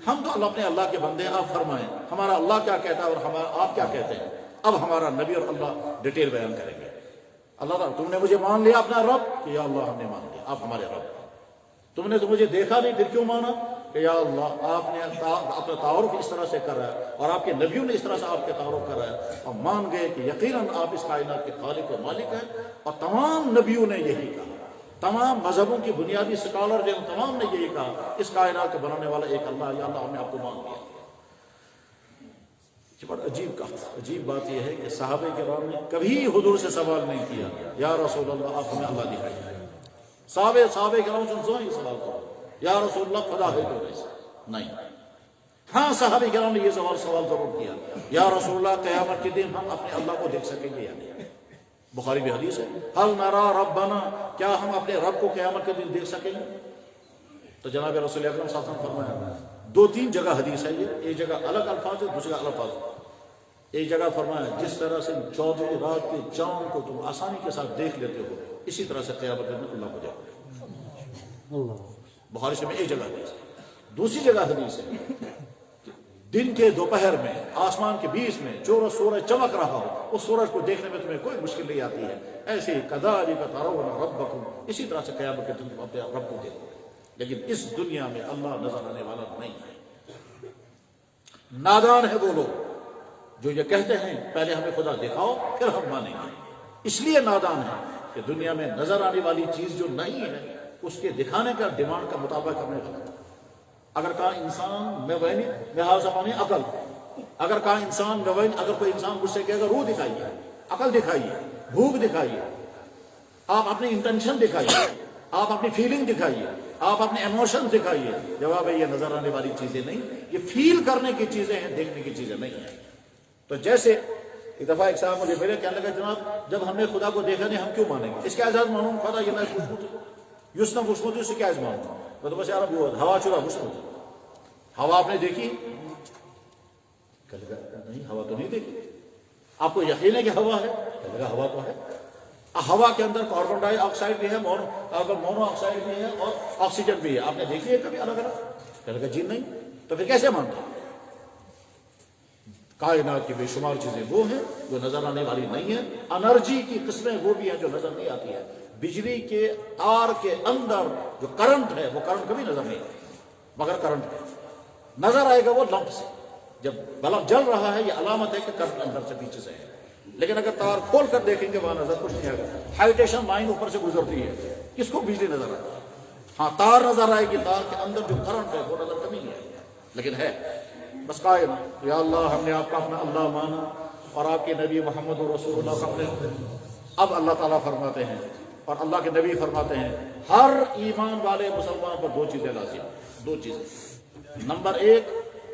ہم تو اپنے اللہ کے بندے ہیں، آپ فرمائیں ہمارا اللہ کیا کہتا ہے اور ہمارا آپ کیا کہتے ہیں۔ اب ہمارا نبی اور اللہ ڈیٹیل بیان کریں گے۔ اللہ تعالیٰ تم نے مجھے مان لیا اپنا رب کہ یا اللہ ہم نے مان لیا، آپ ہمارے رب۔ تم نے تو مجھے دیکھا نہیں، پھر کیوں مانا کہ یا اللہ آپ نے اپنا تعارف اس طرح سے کرا ہے اور آپ کے نبیوں نے اس طرح سے آپ کے تعارف کرا ہے، اور مان گئے کہ یقیناً آپ اس کائنات کے خالق و مالک ہیں، اور تمام نبیوں نے یہی کہا۔ تمام مذہبوں کی بنیادی سکالر جو تمام نے یہی کہا اس کائنات کا بنانے والا ایک اللہ، یا اللہ ہم نے آپ کو مان دیا۔ بڑا عجیب بات یہ ہے کہ صحابہ کرام نے کبھی حضور سے سوال نہیں کیا یا رسول اللہ آپ ہمیں اللہ دکھائیے۔ صحابہ کرام سے یہ سوال کرو یا رسول اللہ خدا ہے تو ایسا نہیں۔ ہاں صحابہ کرام نے یہ سوال ضرور کیا یا رسول اللہ قیامت کے دن ہم اپنے اللہ کو دیکھ سکیں گے یا نہیں؟ بخاری میں حدیث ہے حل نرا ربنا، کیا ہم اپنے رب کو قیامت کے دن دیکھ سکیں گے؟ تو جناب رسول اکرم صلی اللہ علیہ وسلم فرمایا، دو تین جگہ حدیث ہے یہ، ایک جگہ الگ الفاظ ہے، دوسری جگہ الگ الفاظ ہے۔ ایک جگہ فرمایا جس طرح سے 14 رات کے چاند کو تم آسانی کے ساتھ دیکھ لیتے ہو اسی طرح سے قیامت کے دن اللہ کو دیکھو۔ بخاری سے میں ایک جگہ حدیث ہے۔ دوسری جگہ حدیث ہے دن کے دوپہر میں آسمان کے بیچ میں جو سورج چمک رہا ہو اس سورج کو دیکھنے میں تمہیں کوئی مشکل نہیں آتی ہے، ایسے ہی کذالک ترون ربکم، اسی طرح سے قیامت کے دن تم اپنے رب کو دیکھو گے۔ لیکن اس دنیا میں اللہ نظر آنے والا نہیں ہے۔ نادان ہے وہ لوگ جو یہ کہتے ہیں پہلے ہمیں خدا دکھاؤ پھر ہم مانیں گے۔ اس لیے نادان ہے کہ دنیا میں نظر آنے والی چیز جو نہیں ہے اس کے دکھانے کا ڈیمانڈ کا مطابق کرنے والا۔ اگر کہا انسان میں وہی لحاظ زمانی عقل، اگر کہا انسان میں وہی، اگر کوئی انسان مجھ سے کہے گا روح دکھائیے، عقل دکھائیے، بھوک دکھائیے، آپ اپنی انٹینشن دکھائیے، آپ اپنی فیلنگ دکھائیے، آپ اپنے ایموشن دکھائیے، جواب ہے یہ نظر آنے والی چیزیں نہیں، یہ فیل کرنے کی چیزیں ہیں، دیکھنے کی چیزیں نہیں ہیں۔ تو جیسے ایک دفعہ ایک صاحب مجھے میرے کہنے لگا جناب جب ہم نے خدا کو دیکھا نہیں ہم کیوں مانیں گے؟ اس کا اعزاز معلوم خدا یہ نہ یوسنا خوشبو سے کیا اعزاز میں تو بس یار ہوا چورا خوشبو، ہوا آپ نے دیکھی؟ کہے گا نہیں ہوا تو نہیں دیکھی۔ آپ کو یقین ہے کہ ہوا ہے؟ کہے گا ہوا تو ہے۔ ہوا کے اندر کاربن ڈائی آکسائڈ بھی ہے، مونو آکسائڈ بھی ہے اور آکسیجن بھی ہے، آپ نے دیکھی ہے کبھی الگ الگ؟ کہے گا جی نہیں۔ تو پھر کیسے مانتے؟ کائنات کی بے شمار چیزیں وہ ہیں جو نظر آنے والی نہیں ہیں، انرجی کی قسمیں وہ بھی ہیں جو نظر نہیں آتی ہے۔ بجلی کے تار کے اندر جو کرنٹ ہے وہ کرنٹ کبھی نظر نہیں آتا، مگر کرنٹ ہے، نظر آئے گا وہ لمپ سے۔ جب بلب جل رہا ہے یہ علامت ہے کہ کرنٹ اندر سے پیچھے سے ہے، لیکن اگر تار کھول کر دیکھیں گے وہاں نظر کچھ نہیں آئے گا۔ ہائیٹیشن لائن اوپر سے گزرتی ہے، کس کو بجلی نظر آئے گی؟ ہاں تار نظر آئے گی، تار کے اندر جو کرنٹ ہے وہ نظر کبھی نہیں آئے گا، لیکن ہے۔ بس قائم یا اللہ ہم نے آپ کا اپنا اللہ مانا اور آپ کے نبی محمد رسول اللہ کا اپنے۔ اب اللہ تعالیٰ فرماتے ہیں اور اللہ کے نبی فرماتے ہیں ہر ایمان والے مسلمان پر دو چیزیں لازم، دو چیزیں۔ نمبر ایک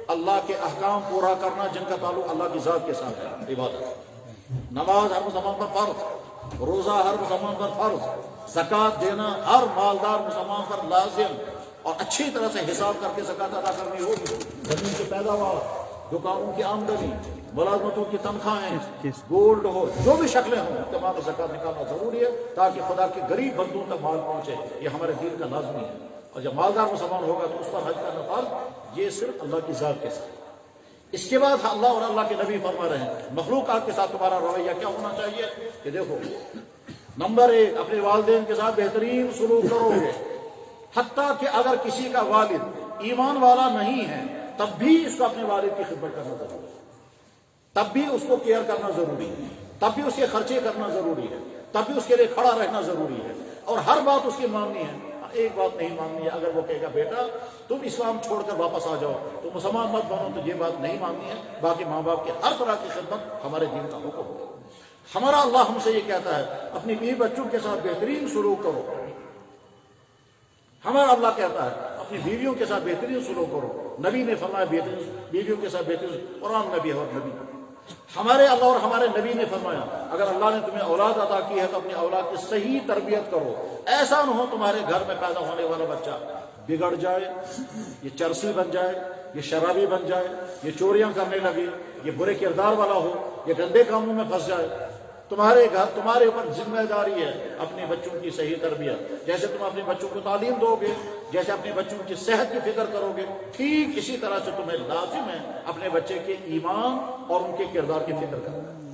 اللہ کے احکام پورا کرنا جن کا تعلق اللہ کی ذات کے ساتھ ہے، عبادت، نماز ہر مسلمان پر فرض، روزہ ہر مسلمان پر فرض، زکوٰۃ دینا ہر مالدار مسلمان پر لازم، اور اچھی طرح سے حساب کر کے زکوٰۃ ادا کرنی ہوگی۔ زمین کی پیداوار، دکانوں کی آمدنی، ملازمتوں کی تنخواہیں، گولڈ ہو، جو بھی شکلیں ہوں تمام زکوٰۃ نکالنا ضروری ہے تاکہ خدا کے غریب بندوں تک مال پہنچے، یہ ہمارے دین کا لازمی ہے۔ اور جب مالدار مسلمان ہوگا تو اس پر حج کا نفاذ، یہ صرف اللہ کی ذات کے ساتھ۔ اس کے بعد اللہ اور اللہ کے نبی فرما رہے ہیں مخلوقات کے ساتھ تمہارا رویہ کیا ہونا چاہیے کہ دیکھو نمبر ایک اپنے والدین کے ساتھ بہترین سلوک کرو گے، حتیٰ کہ اگر کسی کا والد ایمان والا نہیں ہے تب بھی اس کو اپنے والد کی خدمت کرنا ضروری ہے، تب بھی اس کو کیئر کرنا ضروری ہے، تب بھی اس کے خرچے کرنا ضروری ہے، تب بھی اس کے لیے کھڑا رہنا ضروری ہے، اور ہر بات اس کی ماننی ہے۔ ایک بات نہیں ماننی ہے، اگر وہ کہے گا بیٹا تم اسلام چھوڑ کر واپس آ جاؤ تو مسلمان مت بنو، تو یہ بات نہیں ماننی ہے۔ باقی ماں باپ کی ہر طرح کی خدمت ہمارے دین کا حکم ہے۔ ہمارا اللہ ہم سے یہ کہتا ہے اپنی بیوی بچوں کے ساتھ بہترین سلوک کرو، ہمارا اللہ کہتا ہے اپنی بیویوں کے ساتھ بہترین سلوک کرو، نبی نے فرمایا بہترین بیویوں کے ساتھ بہترین، قرآن نبی اور نبی ہمارے اللہ اور ہمارے نبی نے فرمایا اگر اللہ نے تمہیں اولاد عطا کی ہے تو اپنی اولاد کی صحیح تربیت کرو، ایسا نہ ہو تمہارے گھر میں پیدا ہونے والا بچہ بگڑ جائے، یہ چرسی بن جائے، یہ شرابی بن جائے، یہ چوریاں کرنے لگے، یہ برے کردار والا ہو، یہ گندے کاموں میں پھنس جائے۔ تمہارے گھر تمہارے اوپر ذمہ داری ہے اپنے بچوں کی صحیح تربیت، جیسے تم اپنے بچوں کو تعلیم دو گے، جیسے اپنے بچوں کی صحت کی فکر کرو گے، ٹھیک اسی طرح سے تمہیں لازم ہے اپنے بچے کے ایمان اور ان کے کردار کی فکر کرنا۔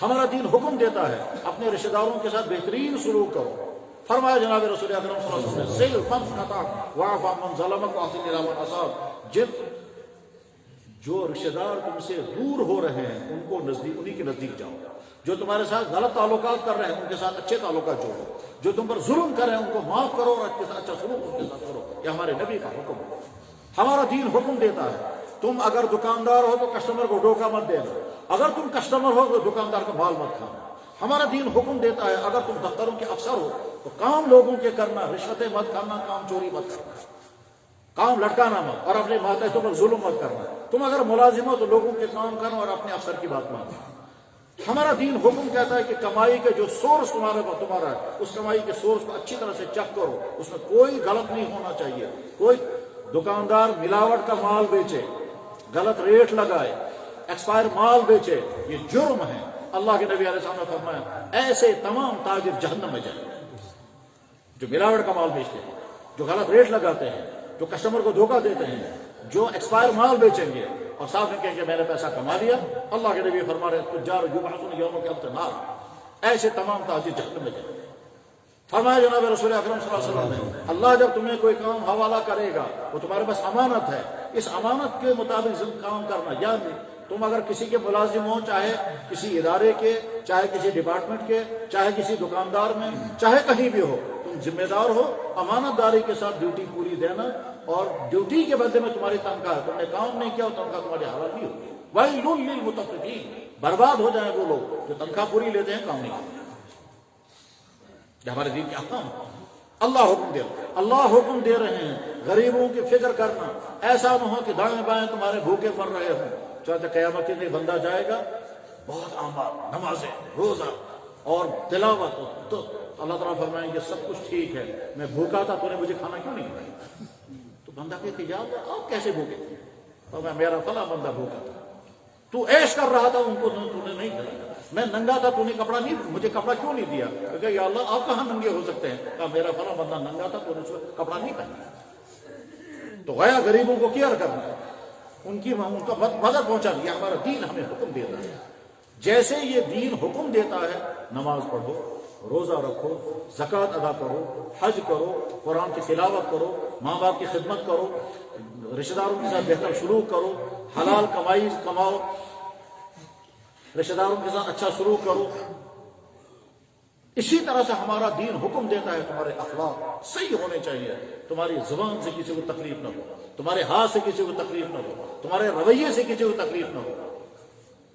ہمارا دین حکم دیتا ہے اپنے رشتہ داروں کے ساتھ بہترین سلوک کرو۔ فرمایا جناب رسول اکرم صلی اللہ علیہ وسلم ذل من قطعک واعف عمن ظلمک واحسن الی من اساءک، جو رشتہ دار تم سے دور ہو رہے ہیں ان کو انہی کے نزدیک جاؤ، جو تمہارے ساتھ غلط تعلقات کر رہے ہیں ان کے ساتھ اچھے تعلقات جوڑو، جو تم پر ظلم کر رہے ہیں ان کو معاف کرو اور اچھا سلوک ان کے ساتھ کرو. یہ ہمارے نبی کا حکم ہے. ہمارا دین حکم دیتا ہے تم اگر دکاندار ہو تو کسٹمر کو دھوکہ مت دینا، اگر تم کسٹمر ہو تو دکاندار کا مال مت کھانا. ہمارا دین حکم دیتا ہے اگر تم دفتروں کے افسر ہو تو کام لوگوں کے کرنا، رشوتیں مت کھانا، کام چوری مت کرنا، کام لٹکانا مت، اور اپنے ماتحتوں پر ظلم مت کرنا. تم اگر ملازم ہو تو لوگوں کے کام کرنا اور اپنے افسر کی بات ماننا. ہمارا دین حکم کہتا ہے کہ کمائی کے جو سورس تمہارا ہے اس کمائی کے سورس کو اچھی طرح سے چیک کرو، اس میں کوئی غلط نہیں ہونا چاہیے. کوئی دکاندار ملاوٹ کا مال بیچے، غلط ریٹ لگائے، ایکسپائر مال بیچے، یہ جرم ہے. اللہ کے نبی علیہ السلام نے فرمایا ایسے تمام تاجر جہنم میں جائیں گے. جو ملاوٹ کا مال بیچتے ہیں، جو غلط ریٹ لگاتے ہیں، جو کسٹمر کو دھوکہ دیتے ہیں، جو ایکسپائر مال بیچیں گے اور صاف میں کہیں کہ میں نے پیسہ کما لیا، اللہ کے نبی فرما رہے ہیں تجار یبعثون یوم القیامۃ نار، ایسے تمام تاجر جہنم میں جائیں گے. فرمایا جناب رسول اکرم صلی اللہ علیہ وسلم نے اللہ جب تمہیں کوئی کام حوالہ کرے گا وہ تمہارے پاس امانت ہے، اس امانت کے مطابق کام کرنا. یعنی تم اگر کسی کے ملازم ہو، چاہے کسی ادارے کے، چاہے کسی ڈپارٹمنٹ کے، چاہے کسی دکاندار میں، چاہے کہیں بھی ہو، تم ذمہ دار ہو، امانت داری کے ساتھ ڈیوٹی پوری دینا، اور ڈیوٹی کے بدلے میں تمہاری تنخواہ ہے. تم نے کام نہیں کیا تنخواہ تمہاری حلال نہیں ہوگی. ویل للمطففین، برباد ہو جائیں وہ لوگ جو تنخواہ پوری لیتے ہیں، کام نہیں کرتے. یہ ہمارے دین کے احکام. اللہ حکم دے رہے ہیں غریبوں کی فکر کرنا. ایسا نہ ہو کہ دائیں بائیں تمہارے بھوکے مر رہے ہوں. چاہتے قیامت کے دن بندہ جائے گا بہت اعمال، نمازیں، روزہ اور تلاوت، تو اللہ تعالیٰ فرمائیں گے سب کچھ ٹھیک ہے، میں بھوکا تھا تو نے مجھے کھانا کیوں نہیں کھلایا؟ تو بندہ کہتے یا اللہ آپ کیسے بھوکے تھے؟ تو میرا فلاں بندہ بھوکا تھا، تو عیش کر رہا تھا ان کو تو نے نہیں کھلایا. میں ننگا تھا تو نے کپڑا نہیں، مجھے کپڑا کیوں نہیں دیا؟ کہ یا اللہ آپ کہاں ننگے ہو سکتے ہیں؟ کہا میرا فلاں بندہ ننگا تھا تو نے کپڑا نہیں پہنا. تو گیا غریبوں کو کیئر کرنا، ان کا مدد پہنچا دیا. ہمارا دین ہمیں حکم دیتا ہے. جیسے یہ دین حکم دیتا ہے نماز پڑھو، روزہ رکھو، زکوٰۃ ادا کرو، حج کرو، قرآن کی تلاوت کرو، ماں باپ کی خدمت کرو، رشتہ داروں کے ساتھ بہتر سلوک کرو، حلال کمائی کماؤ، رشتہ داروں کے ساتھ اچھا سلوک کرو. اسی طرح سے ہمارا دین حکم دیتا ہے تمہارے اخلاق صحیح ہونے چاہیے. تمہاری زبان سے کسی کو تکلیف نہ ہو، تمہارے ہاتھ سے کسی کو تکلیف نہ ہو، تمہارے رویے سے کسی کو تکلیف نہ ہو.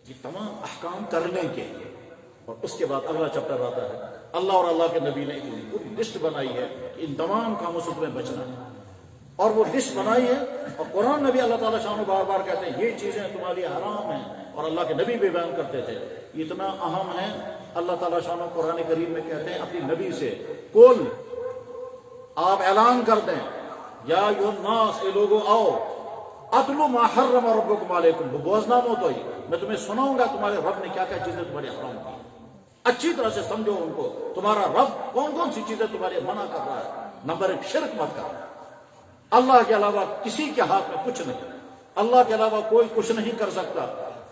یہ تمام احکام کرنے کے لیے. اور اس کے بعد اگلا چیپٹر آتا ہے. اللہ اور اللہ کے نبی نے ایک پوری لسٹ بنائی ہے کہ ان تمام کاموں سے تمہیں بچنا ہے، اور وہ لسٹ بنائی ہے. اور قرآن نبی اللہ تعالیٰ شان بار بار کہتے ہیں یہ چیزیں تمہاری حرام ہیں، اور اللہ کے نبی بھی بیان کرتے تھے. اتنا اہم ہے اللہ تعالیٰ شان قرآن کریم میں کہتے ہیں اپنی نبی سے کل آپ اعلان کر دیں یا ایھا الناس، اے لوگوں آؤ، اتلو ما حرم ربکم علیکم، بوزنامو تو ہی میں تمہیں سناؤں گا تمہارے رب نے کیا کیا چیزیں تمہاری حرام کی. اچھی طرح سے سمجھو ان کو، تمہارا رب کون کون سی چیزیں تمہارے منع کر رہا ہے. نمبر 1 شرک مت کرنا. اللہ کے علاوہ کسی کے ہاتھ میں کچھ نہیں، اللہ کے علاوہ کوئی کچھ نہیں کر سکتا.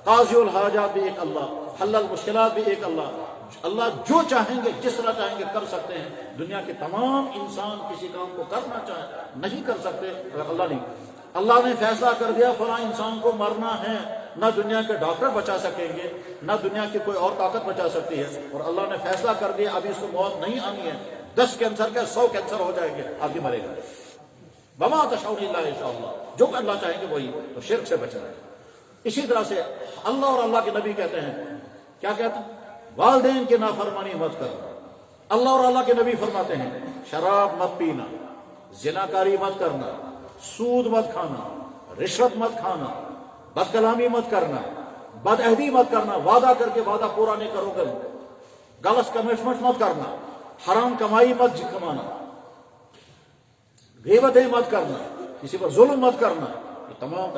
قاضی الحاجات بھی ایک اللہ، حل المشکلات بھی ایک اللہ. اللہ جو چاہیں گے جس طرح چاہیں گے کر سکتے ہیں. دنیا کے تمام انسان کسی کام کو کرنا چاہیں نہیں کر سکتے اگر اللہ نہیں. اللہ نے فیصلہ کر دیا فلاں انسان کو مرنا ہے، نہ دنیا کے ڈاکٹر بچا سکیں گے، نہ دنیا کی کوئی اور طاقت بچا سکتی ہے. اور اللہ نے فیصلہ کر دیا ابھی اس کو موت نہیں آنی ہے، 10 کینسر کے 100 کینسر ہو جائیں گے، آدمی مرے گا. وما تشاؤون الا ان شاء اللہ، جو اللہ چاہیں گے وہی. تو شرک سے بچنا ہے. اسی طرح سے اللہ اور اللہ کے نبی کہتے ہیں، کیا کہتے ہیں؟ والدین کی نافرمانی مت کرنا. اللہ اور اللہ کے نبی فرماتے ہیں شراب مت پینا، زناکاری مت کرنا، سود مت کھانا، رشوت مت کھانا، بد کلامی مت کرنا، بد عہدی مت کرنا، وعدہ کر کے وعدہ پورا نہیں کرو گے، غلط کمٹمنٹ مت کرنا، حرام کمائی مت کمانا، غیبتیں مت کرنا، کسی پر ظلم مت کرنا. یہ تمام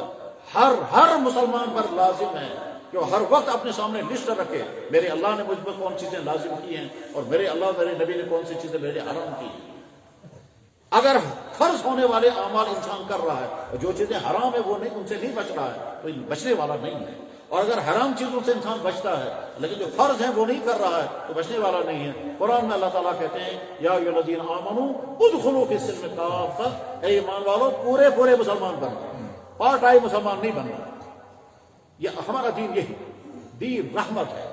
ہر مسلمان پر لازم ہے کہ وہ ہر وقت اپنے سامنے لسٹ رکھے میرے اللہ نے مجھ پر کون چیزیں لازم کی ہیں اور میرے اللہ میرے نبی نے کون سی چیزیں میرے حرام کی ہیں. اگر فرض ہونے والے اعمال انسان کر رہا ہے اور جو چیزیں حرام ہے وہ نہیں، ان سے نہیں بچ رہا ہے تو بچنے والا نہیں ہے. اور اگر حرام چیزوں سے انسان بچتا ہے لیکن جو فرض ہیں وہ نہیں کر رہا ہے تو بچنے والا نہیں ہے. قرآن میں اللہ تعالیٰ کہتے ہیں یا ایھا الذین آمنوا ادخلوا فی السلم کافۃ، اے ایمان والو پورے مسلمان بننا، پارٹ ٹائم مسلمان نہیں بننا. یہ ہمارا دین یہی دین رحمت ہے.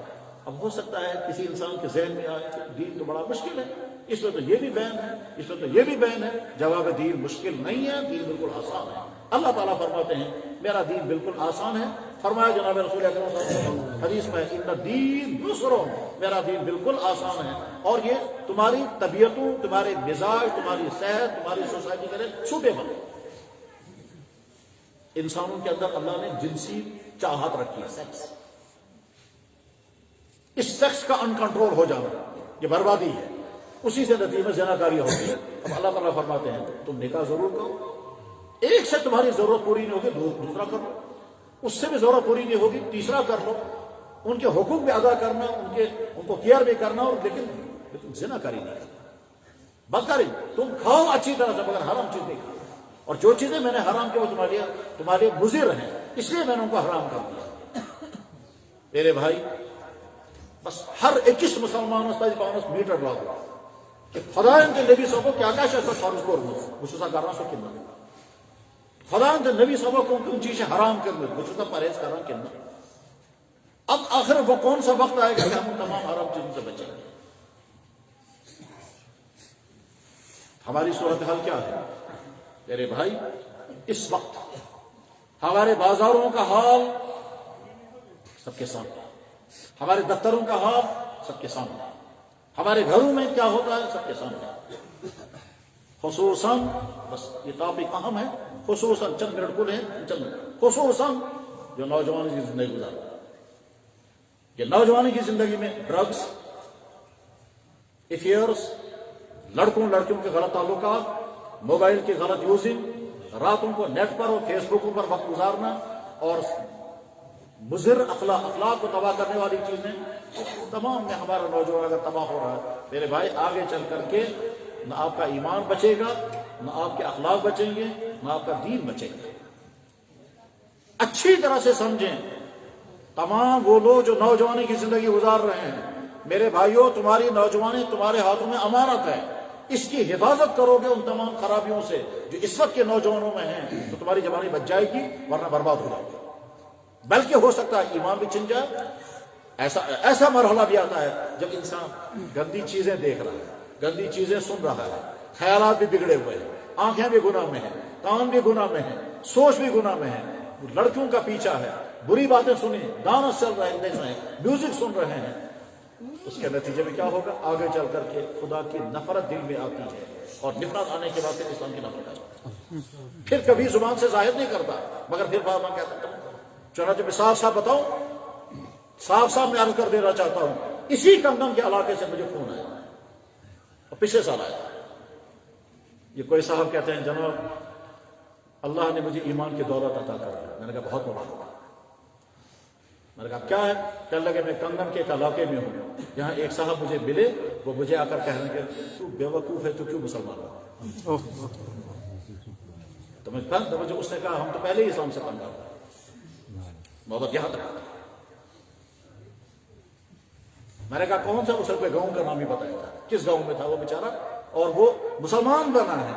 اب ہو سکتا ہے کسی انسان کے ذہن میں آئے کہ دین تو بڑا مشکل ہے، اس میں تو یہ بھی بین ہے، اس میں تو یہ بھی بین ہے۔ جواب دین مشکل نہیں ہے، دین بالکل آسان ہے۔ اللہ تعالیٰ فرماتے ہیں میرا دین بالکل آسان ہے۔ فرمایا جناب رسول اکرم صلی اللہ علیہ وسلم حدیث میں ان الدین یسر، میرا دین بالکل آسان ہے، اور یہ تمہاری طبیعتوں، تمہارے مزاج، تمہاری صحت، تمہاری سوسائٹی کے لیے سوٹیبل ہے۔ انسانوں کے اندر اللہ نے جنسی چاہت رکھی ہے، سیکس، اس سیکس کا انکنٹرول ہو جانا یہ بربادی ہے، اسی سے نتیجے میں زناکاری ہوتی ہے۔ اب اللہ تعالیٰ فرماتے ہیں تم نکاح ضرور کرو، ایک سے تمہاری ضرورت پوری نہیں ہوگی دوسرا کر لو، اس سے بھی ضرورت پوری نہیں ہوگی تیسرا کر لو، ان کے حقوق بھی ادا کرنا، ان کو کیئر بھی کرنا، اور لیکن زناکاری نہیں کرنا، بدکاری۔ تم کھاؤ اچھی طرح سے مگر حرام چیز نہیں کھاؤ، اور جو چیزیں میں نے حرام کی وہ تمہارے لیے مضر ہیں، اس لیے میں نے ان کو حرام کر دیا۔ میرے بھائی بس ہر 21 مسلمان میٹر لاگو کہ خدایان کے نبی صاحب کو کیا کیا شخص فرض کرنا بچہ کرنا سو کن خدایان کے نبی صاحب کو کن چیزیں حرام کرنا بچہ پرہیز کرنا کن۔ اب آخر وہ کون سا وقت آئے گا کہ ہم تمام حرام چیزوں سے بچیں گے؟ ہماری صورتحال کیا ہے میرے بھائی؟ اس وقت ہمارے بازاروں کا حال سب کے سامنے، ہمارے دفتروں کا حال سب کے سامنے، ہمارے گھروں میں کیا ہوتا ہے سب کے سامنے۔ خصوصاً بس یہ ٹاپک اہم ہے، خصوصاً چند منٹ کل ہیں، چند منٹ، خصوصاً جو نوجوان کی زندگی گزارتا ہے، یہ نوجوانی کی زندگی میں ڈرگس، افیئرس، لڑکوں لڑکیوں کے غلط تعلقات، موبائل کی غلط یوزنگ، راتوں کو نیٹ پر اور فیس بک پر وقت گزارنا، اور مضر اخلاق کو تباہ کرنے والی چیزیں، تمام میں ہمارا نوجوان اگر تباہ ہو رہا ہے میرے بھائی، آگے چل کر کے نہ آپ کا ایمان بچے گا، نہ آپ کے اخلاق بچیں گے، نہ آپ کا دین بچے گا۔ اچھی طرح سے سمجھیں تمام وہ لوگ جو نوجوانی کی زندگی گزار رہے ہیں، میرے بھائیوں تمہاری نوجوانی تمہارے ہاتھوں میں امانت ہے، اس کی حفاظت کرو گے ان تمام خرابیوں سے جو اس وقت کے نوجوانوں میں ہیں تو تمہاری جوانی بچ جائے گی، ورنہ برباد ہو جائے گی، بلکہ ہو سکتا ہے ایمان بھی چھن جائے۔ ایسا مرحلہ بھی آتا ہے جب انسان گندی چیزیں دیکھ رہا ہے، گندی چیزیں سن رہا ہے، خیالات بھی بگڑے ہوئے ہیں، آنکھیں بھی گناہ میں ہیں، کان بھی گناہ میں ہیں، سوچ بھی گناہ میں ہے، لڑکیوں کا پیچھا ہے، بری باتیں سنیں، ڈانس چل رہے ہیں، دیکھ رہے ہیں، میوزک سن رہے ہیں، اس کے نتیجے میں کیا ہوگا؟ آگے چل کر کے خدا کی نفرت دل میں آتی ہے، اور نفرت آنے کے بعد پھر اسلام کی نفرت آتی ہے، پھر کبھی زبان سے ظاہر نہیں کرتا مگر پھر بعد میں کہتا ہوں۔ چنانچہ میں صاف صاف بتاؤں، صاف صاف میں عرض کر دینا چاہتا ہوں، اسی کمدم کے علاقے سے مجھے فون آیا اور پچھلے سال آیا۔ یہ کوئی صاحب کہتے ہیں جناب اللہ نے مجھے ایمان کی دولت عطا کر دی۔ میں نے کہا بہت مبارک۔ میں نے کہا کیا ہے؟ کہنے لگے میں کندم کے ایک علاقے میں ہوں، یہاں ایک صاحب مجھے ملے، وہ مجھے آ کر کہہ رہے ہیں کہ تو بے وقوف ہے تو کیوں مسلمان ہو؟ تو مجھے اس نے کہا ہم تو پہلے ہی اسلام سے پنگا تھا، محبت یہاں تک۔ میں نے کہا کون سا؟ اسے کوئی گاؤں کا نام ہی بتایا تھا، کس گاؤں میں تھا وہ بیچارہ، اور وہ مسلمان بنا ہے،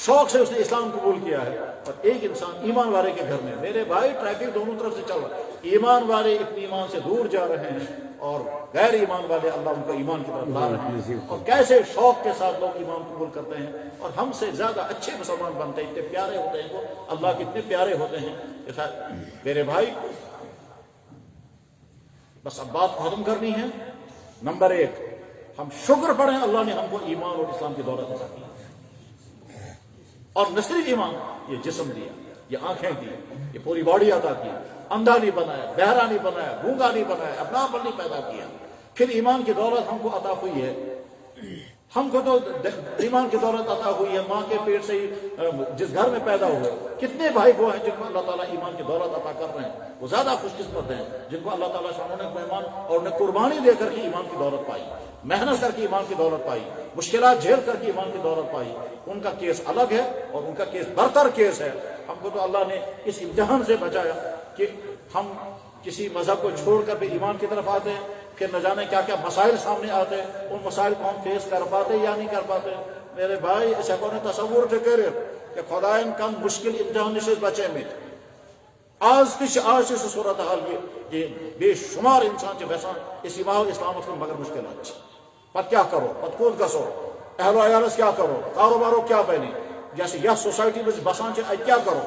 شوق سے اس نے اسلام قبول کیا ہے، اور ایک انسان ایمان والے کے گھر میں۔ میرے بھائی ٹریفک دونوں طرف سے چل رہا ہے، ایمان والے اپنے ایمان سے دور جا رہے ہیں اور غیر ایمان والے اللہ ان کو ایمان کی طرف لا رہے ہیں، اور کیسے شوق کے ساتھ لوگ ایمان قبول کرتے ہیں اور ہم سے زیادہ اچھے مسلمان بنتے ہیں، اتنے پیارے ہوتے ہیں وہ، اللہ کے اتنے پیارے ہوتے ہیں۔ میرے بھائی بس اب بات ختم کرنی ہے۔ نمبر 1 ہم شکر پڑھیں اللہ نے ہم کو ایمان اور اسلام کی دولت عطا کی، اور نہ صرف ایمان، یہ جسم دیا، یہ آنکھیں دی، یہ پوری باڈی عطا کی، اندھا نہیں بنایا، بہرا نہیں بنایا، گونگا نہیں بنایا، اپنا پر نہیں پیدا کیا۔ پھر ایمان کی دولت ہم کو عطا ہوئی ہے، ہم کو تو ایمان کی دولت عطا ہوئی ہے ماں کے پیٹ سے ہی، جس گھر میں پیدا ہوئے۔ کتنے بھائی وہ ہیں جن کو اللہ تعالیٰ ایمان کی دولت عطا کر رہے ہیں، وہ زیادہ خوش قسمت ہیں جن کو اللہ تعالیٰ نے مہمان اور انہیں قربانی دے کر کے ایمان کی دولت پائی، محنت کر کے ایمان کی دولت پائی، مشکلات جھیل کر کے ایمان کی دولت پائی۔ ان کا کیس الگ ہے اور ان کا کیس برتر کیس ہے۔ ہم کو تو اللہ نے اس امتحان سے بچایا کہ ہم کسی مذہب کو چھوڑ کر بھی ایمان کی طرف آتے ہیں، پھر نہ جانے کیا کیا مسائل سامنے آتے ہیں، ان مسائل کو ہم فیس کر پاتے یا نہیں کر پاتے۔ میرے بھائی اسے کو تصور کرے کہ خدایان کم مشکل امتحان نشست بچے میں آج تہ صورت حال یہ بے شمار انسان ویسان اس اسلام کن مگر مشکلات پتہ کیا کرو پتہ کوت گسو اہل و عیالس کیا کرو کاروبارو کیا بنے جیسے یہ سوسائٹی مجھ بسان ات کیا کرو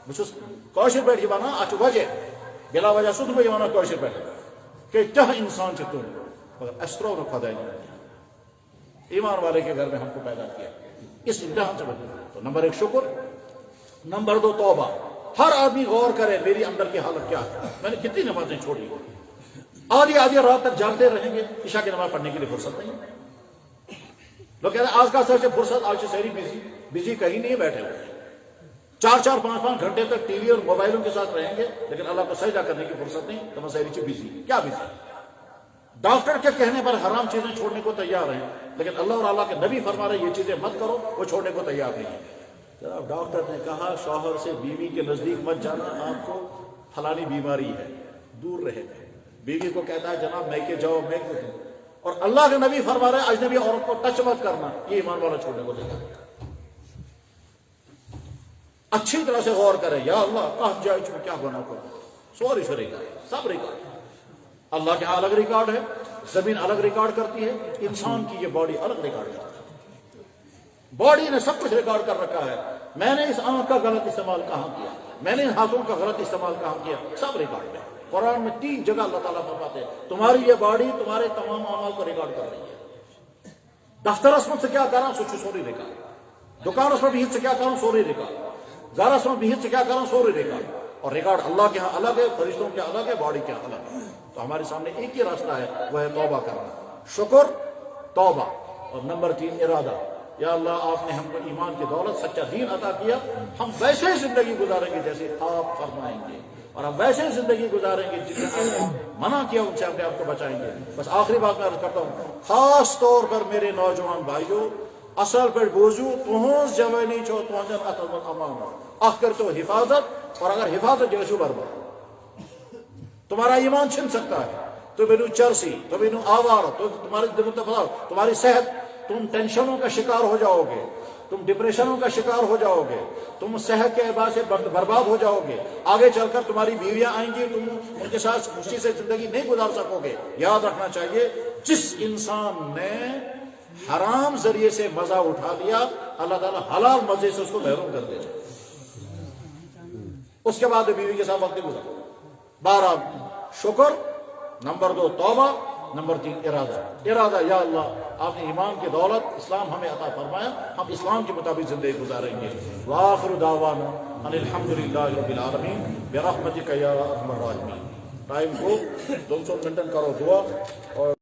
بس کاشر پہ ونان ات وجہ بلا وجہ سو بہ ونان کاشر پہ کہ کیا انسان تم مگر اس ترو نا خدا ایمان والے کے گھر میں ہم کو پیدا کیا اس امتحان سے بچنا تو نمبر 1 شکر، نمبر 2 توبہ۔ ہر آدمی غور کرے میری اندر کی حالت کیا ہے، میں نے کتنی نمازیں چھوڑی، آدھی رات تک جاگتے رہیں گے، عشاء کی نماز پڑھنے کے لیے فرصت نہیں۔ لوگ کہتے ہیں آج کا سب سے فرصت، آج سے سہری بزی کہیں نہیں بیٹھے ہوئے، 4 5 گھنٹے تک ٹی وی اور موبائلوں کے ساتھ رہیں گے، لیکن اللہ کو سجدہ کرنے کی فرصت نہیں۔ تو میں سہری سے بزی کیا بزی، ڈاکٹر کے کہنے پر حرام چیزیں چھوڑنے کو تیار ہیں، لیکن اللہ اور اللہ کے نبی فرما رہے یہ چیزیں مت کرو، وہ چھوڑنے کو تیار نہیں ہے۔ جناب ڈاکٹر نے کہا شوہر سے بیوی کے نزدیک مت جانا، آپ کو فلانی بیماری ہے، دور رہے گا۔ بیوی کو کہتا ہے جناب میں کے جاؤ، میں کے جاؤ، اور اللہ کے نبی فرما رہے اجنبی عورت کو ٹچ مت کرنا، یہ ایمان والا چھوڑنے کو تیار ہے۔ اچھی طرح سے غور کرے، یا اللہ کہاں جائے چھو کیا بنا کرو، سوری ریکارڈ، سب ریکارڈ، اللہ کے الگ ریکارڈ ہے، زمین الگ ریکارڈ کرتی ہے، انسان کی یہ باڈی الگ ریکارڈ کرتی ہے۔ باڈی نے سب کچھ ریکارڈ کر رکھا ہے، میں نے اس آنکھ کا غلط استعمال کہاں کیا، میں نے ہاتھوں کا غلط استعمال کہاں کیا، سب ریکارڈ ہے۔ قرآن میں 3 جگہ اللہ تعالیٰ فرماتے ہیں تمہاری یہ باڈی تمہارے تمام اعمال کو ریکارڈ کر رہی ہے۔ دفتر اسمت سے کیا کرا سوری ریکارڈ، دکان اس میں بھی سے کیا کروں سوری ریکارڈ، گھر اس میں بھی سے کیا کروں سوری ریکارڈ، اور ریکارڈ اللہ کے ہاں الگ ہے، فرشتوں کے الگ ہے، باڈی کے الگ ہے۔ تو ہمارے سامنے ایک ہی راستہ ہے، وہ ہے توبہ کرنا، شکر، توبہ، اور نمبر 3 ارادہ۔ یا اللہ آپ نے ہم کو ایمان کی دولت سچا دین عطا کیا، ہم ویسے زندگی گزاریں گے جیسے آپ فرمائیں گے، اور ہم ویسے زندگی گزاریں گے جن نے منع کیا ان سے اپنے آپ کو بچائیں گے۔ بس آخری بات میں عرض کرتا ہوں، خاص طور پر میرے نوجوان بھائیوں، اصل پر بوجھو تہنز جوانی چھو تہنزن اتن امان، آخر تو حفاظت، اور اگر حفاظت جو برباد تمہارا ایمان چھن سکتا ہے، تو بینو چرسی، تو بینو آوار، تو تمہاری صحت، تم ٹینشنوں کا شکار ہو جاؤ گے، تم ڈپریشنوں کا شکار ہو جاؤ گے، تم صحت کے اعتبار سے برباد ہو جاؤ گے، آگے چل کر تمہاری بیویاں آئیں گی، تم ان کے ساتھ خوشی سے زندگی نہیں گزار سکو گے۔ یاد رکھنا چاہیے جس انسان نے حرام ذریعے سے مزہ اٹھا لیا، اللہ تعالیٰ حلال مزے سے اس کو محروم کر دے گا، اس کے بعد بیوی کے ساتھ وقت گزارو۔ 12 شکر، نمبر 2 توبہ، نمبر 3 ارادہ۔ یا اللہ آپ نے ایمان کی دولت اسلام ہمیں عطا فرمایا، ہم اسلام کے مطابق زندگی گزاریں گے۔ وآخر دعوانا ان الحمدللہ رب العالمین برحمتک یا ارحم الراحمین۔ ٹائم کو 200 منٹ کرو دعا اور